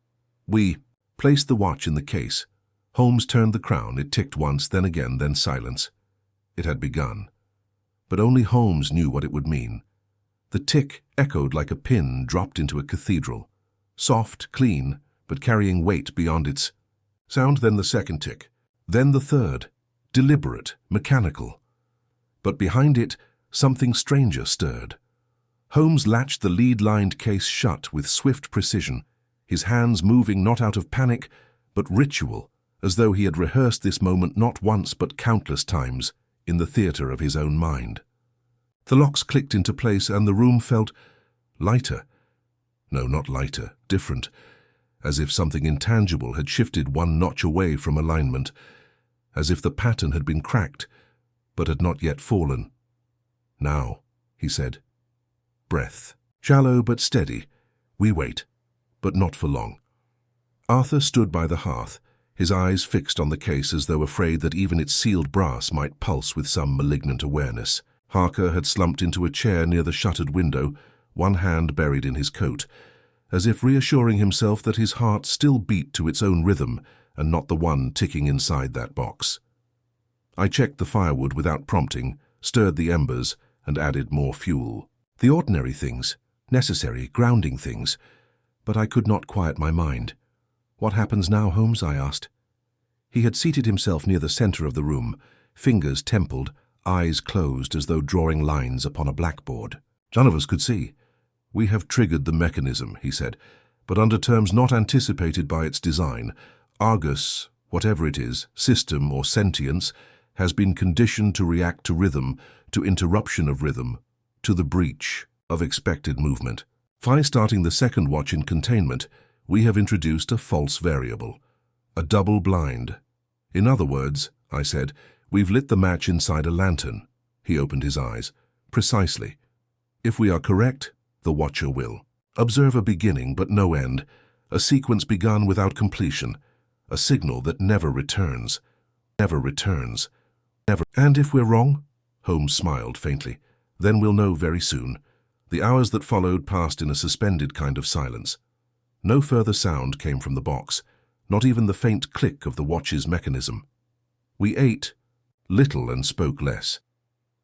We placed the watch in the case. Holmes turned the crown. It ticked once, then again, then silence. It had begun. But only Holmes knew what it would mean. The tick echoed like a pin dropped into a cathedral. Soft, clean, but carrying weight beyond its sound. Then the second tick. Then the third. Deliberate, mechanical. But behind it, something stranger stirred. Holmes latched the lead-lined case shut with swift precision, his hands moving not out of panic, but ritual, as though he had rehearsed this moment not once but countless times in the theatre of his own mind. The locks clicked into place and the room felt lighter. No, not lighter, different, as if something intangible had shifted one notch away from alignment, as if the pattern had been cracked, but had not yet fallen. Now, he said. Breath. Shallow but steady. We wait, but not for long. Arthur stood by the hearth, his eyes fixed on the case as though afraid that even its sealed brass might pulse with some malignant awareness. Harker had slumped into a chair near the shuttered window, one hand buried in his coat, as if reassuring himself that his heart still beat to its own rhythm and not the one ticking inside that box. I checked the firewood without prompting, stirred the embers, and added more fuel. The ordinary things, necessary, grounding things, but I could not quiet my mind. What happens now, Holmes? I asked. He had seated himself near the center of the room, fingers templed, eyes closed as though drawing lines upon a blackboard. None of us could see. We have triggered the mechanism, he said, but under terms not anticipated by its design. Argus, whatever it is, system or sentience, has been conditioned to react to rhythm, to interruption of rhythm, to the breach of expected movement. By starting the second watch in containment, we have introduced a false variable, a double blind. In other words, I said, we've lit the match inside a lantern. He opened his eyes. Precisely. If we are correct, the watcher will observe a beginning but no end, a sequence begun without completion, a signal that never returns, never returns, never. And if we're wrong? Holmes smiled faintly. Then we'll know very soon. The hours that followed passed in a suspended kind of silence. No further sound came from the box, not even the faint click of the watch's mechanism. We ate little and spoke less.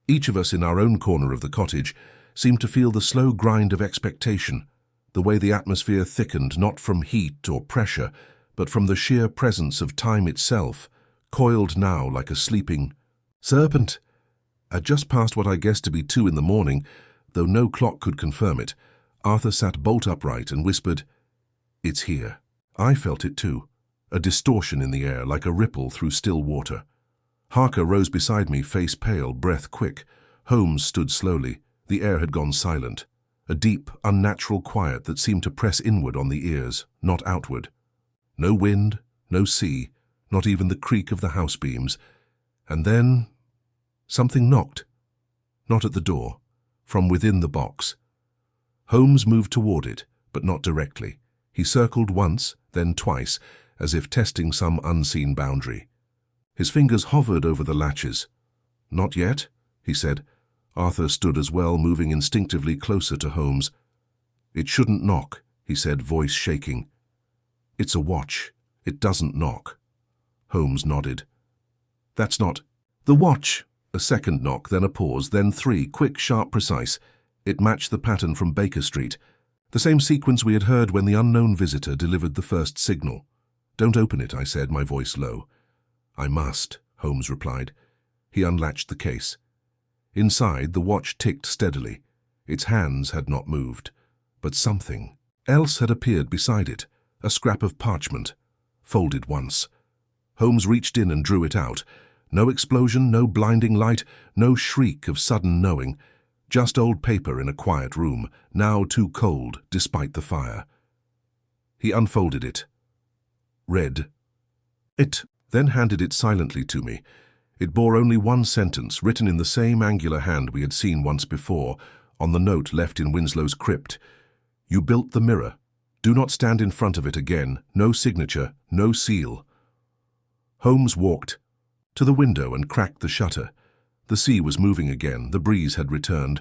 Each of us in our own corner of the cottage seemed to feel the slow grind of expectation, the way the atmosphere thickened not from heat or pressure, but from the sheer presence of time itself, coiled now like a sleeping serpent. At just past what I guessed to be 2 in the morning, though no clock could confirm it, Arthur sat bolt upright and whispered, "It's here." I felt it too, a distortion in the air like a ripple through still water. Harker rose beside me, face pale, breath quick. Holmes stood slowly. The air had gone silent, a deep, unnatural quiet that seemed to press inward on the ears, not outward. No wind, no sea, not even the creak of the house beams. And then something knocked. Not at the door, from within the box. Holmes moved toward it, but not directly. He circled once, then twice, as if testing some unseen boundary. His fingers hovered over the latches. "Not yet," he said. Arthur stood as well, moving instinctively closer to Holmes. "It shouldn't knock," he said, voice shaking. "It's a watch. It doesn't knock." Holmes nodded. "That's not the watch," A second knock, then a pause, then three, quick, sharp, precise. It matched the pattern from Baker Street, the same sequence we had heard when the unknown visitor delivered the first signal. "Don't open it," I said, my voice low. "I must," Holmes replied. He unlatched the case. Inside, the watch ticked steadily. Its hands had not moved, but something else had appeared beside it, a scrap of parchment, folded once. Holmes reached in and drew it out. No explosion, no blinding light, no shriek of sudden knowing. Just old paper in a quiet room, now too cold despite the fire. He unfolded it, read it, then handed it silently to me. It bore only one sentence, written in the same angular hand we had seen once before, on the note left in Winslow's crypt. "You built the mirror. Do not stand in front of it again. No signature, no seal." Holmes walked to the window and cracked the shutter. The sea was moving again, the breeze had returned.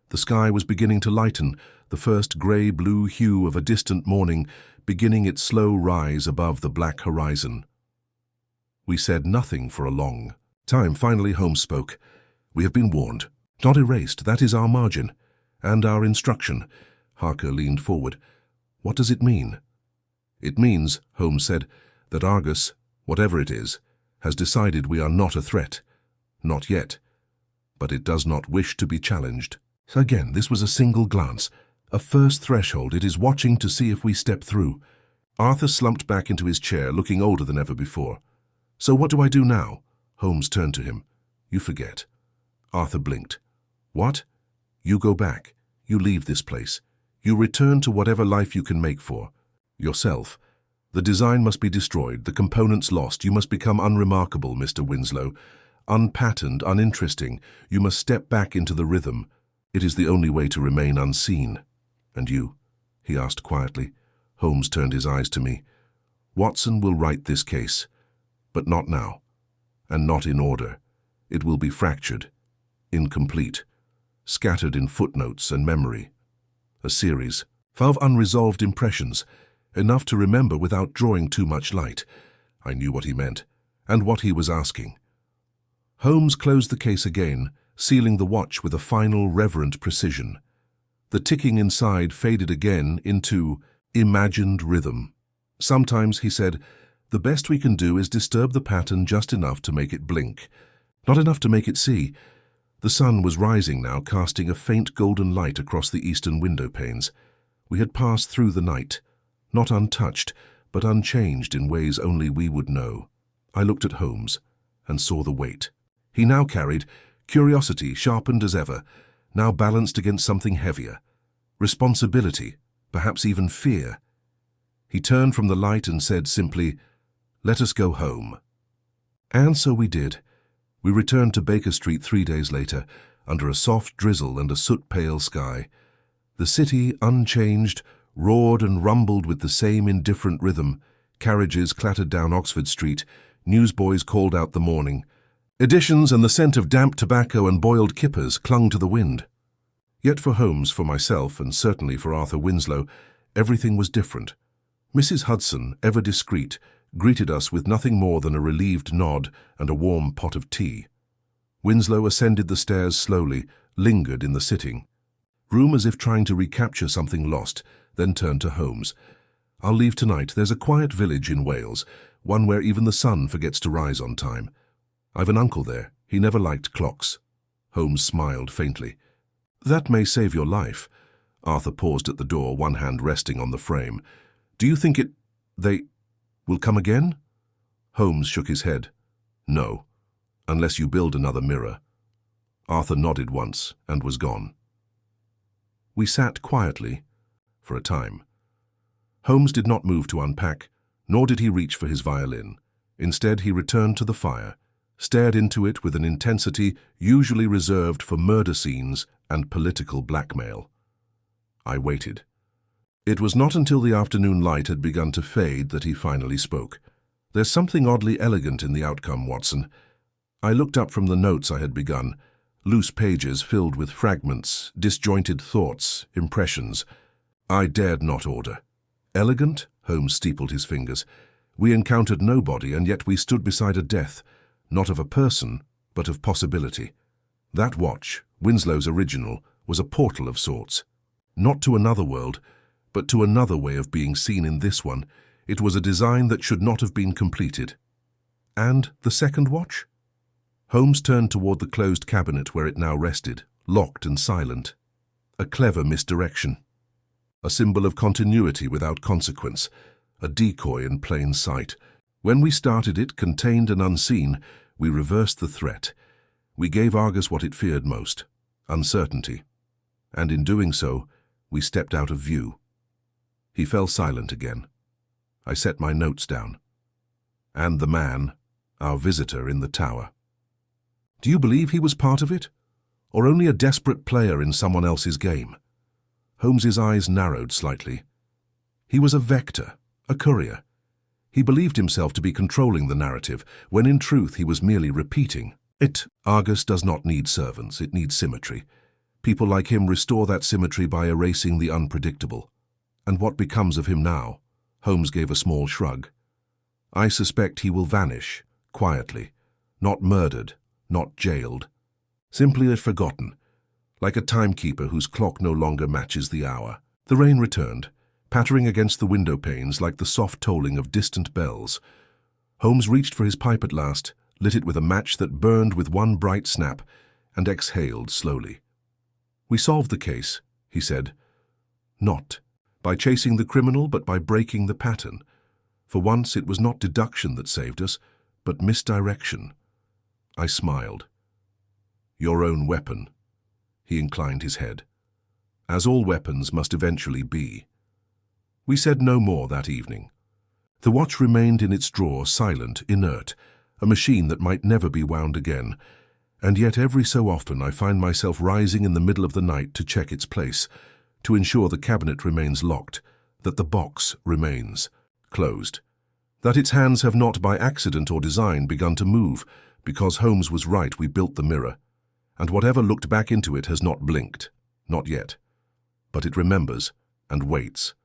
The sky was beginning to lighten, the first grey-blue hue of a distant morning beginning its slow rise above the black horizon. We said nothing for a long time. Finally, Holmes spoke. "We have been warned, not erased. That is our margin and our instruction." Harker leaned forward. "What does it mean?" "It means," Holmes said, "that Argus, whatever it is, has decided we are not a threat. Not yet. But it does not wish to be challenged." So again, this was a single glance, a first threshold. It is watching to see if we step through. Arthur slumped back into his chair, looking older than ever before. "So what do I do now?" Holmes turned to him. "You forget." Arthur blinked. "What?" "You go back. You leave this place. You return to whatever life you can make for yourself. The design must be destroyed, the components lost. You must become unremarkable, Mr. Winslow. Unpatterned, uninteresting. You must step back into the rhythm. It is the only way to remain unseen." "And you?" he asked quietly. Holmes turned his eyes to me. "Watson will write this case, but not now, and not in order. It will be fractured, incomplete, scattered in footnotes and memory. A series of unresolved impressions, enough to remember without drawing too much light." I knew what he meant, and what he was asking. Holmes closed the case again, sealing the watch with a final reverent precision. The ticking inside faded again into imagined rhythm. "Sometimes," he said, "the best we can do is disturb the pattern just enough to make it blink, not enough to make it see." The sun was rising now, casting a faint golden light across the eastern window panes. We had passed through the night, not untouched, but unchanged in ways only we would know. I looked at Holmes and saw the weight he now carried, curiosity sharpened as ever, now balanced against something heavier. Responsibility, perhaps even fear. He turned from the light and said simply, "Let us go home." And so we did. We returned to Baker Street 3 days later, under a soft drizzle and a soot-pale sky. The city, unchanged, roared and rumbled with the same indifferent rhythm. Carriages clattered down Oxford Street. Newsboys called out the morning. Editions and the scent of damp tobacco and boiled kippers clung to the wind. Yet for Holmes, for myself, and certainly for Arthur Winslow, everything was different. Mrs. Hudson, ever discreet, greeted us with nothing more than a relieved nod and a warm pot of tea. Winslow ascended the stairs slowly, lingered in the sitting room as if trying to recapture something lost, then turned to Holmes. "I'll leave tonight. There's a quiet village in Wales, one where even the sun forgets to rise on time. I've an uncle there. He never liked clocks." Holmes smiled faintly. "That may save your life." Arthur paused at the door, one hand resting on the frame. "Do you think they will come again?" Holmes shook his head. "No, unless you build another mirror." Arthur nodded once and was gone. We sat quietly for a time. Holmes did not move to unpack, nor did he reach for his violin. Instead, he returned to the fire, stared into it with an intensity usually reserved for murder scenes and political blackmail. I waited. It was not until the afternoon light had begun to fade that he finally spoke. "There's something oddly elegant in the outcome, Watson." I looked up from the notes I had begun, loose pages filled with fragments, disjointed thoughts, impressions. I dared not order. "Elegant?" Holmes steepled his fingers. "We encountered nobody, and yet we stood beside a death, not of a person, but of possibility. That watch, Winslow's original, was a portal of sorts. Not to another world, but to another way of being seen in this one. It was a design that should not have been completed. And the second watch? Holmes turned toward the closed cabinet where it now rested, locked and silent. A clever misdirection. A symbol of continuity without consequence. A decoy in plain sight. When we started it, contained and unseen, we reversed the threat. We gave Argus what it feared most, uncertainty. And in doing so, we stepped out of view. He fell silent again. I set my notes down. And the man, our visitor in the tower. Do you believe he was part of it? Or only a desperate player in someone else's game? Holmes's eyes narrowed slightly. He was a vector, a courier. He believed himself to be controlling the narrative, when in truth he was merely repeating it. Argus does not need servants, it needs symmetry. People like him restore that symmetry by erasing the unpredictable. And what becomes of him now? Holmes gave a small shrug. I suspect he will vanish, quietly, not murdered, not jailed. Simply forgotten, like a timekeeper whose clock no longer matches the hour. The rain returned, pattering against the window panes like the soft tolling of distant bells. Holmes reached for his pipe at last, lit it with a match that burned with one bright snap, and exhaled slowly. We solved the case, he said. Not by chasing the criminal, but by breaking the pattern. For once it was not deduction that saved us, but misdirection. I smiled. Your own weapon. He inclined his head. As all weapons must eventually be. We said no more that evening. The watch remained in its drawer, silent, inert, a machine that might never be wound again. And yet every so often I find myself rising in the middle of the night to check its place, to ensure the cabinet remains locked, that the box remains closed, that its hands have not by accident or design begun to move, because Holmes was right, we built the mirror, and whatever looked back into it has not blinked, not yet. But it remembers and waits.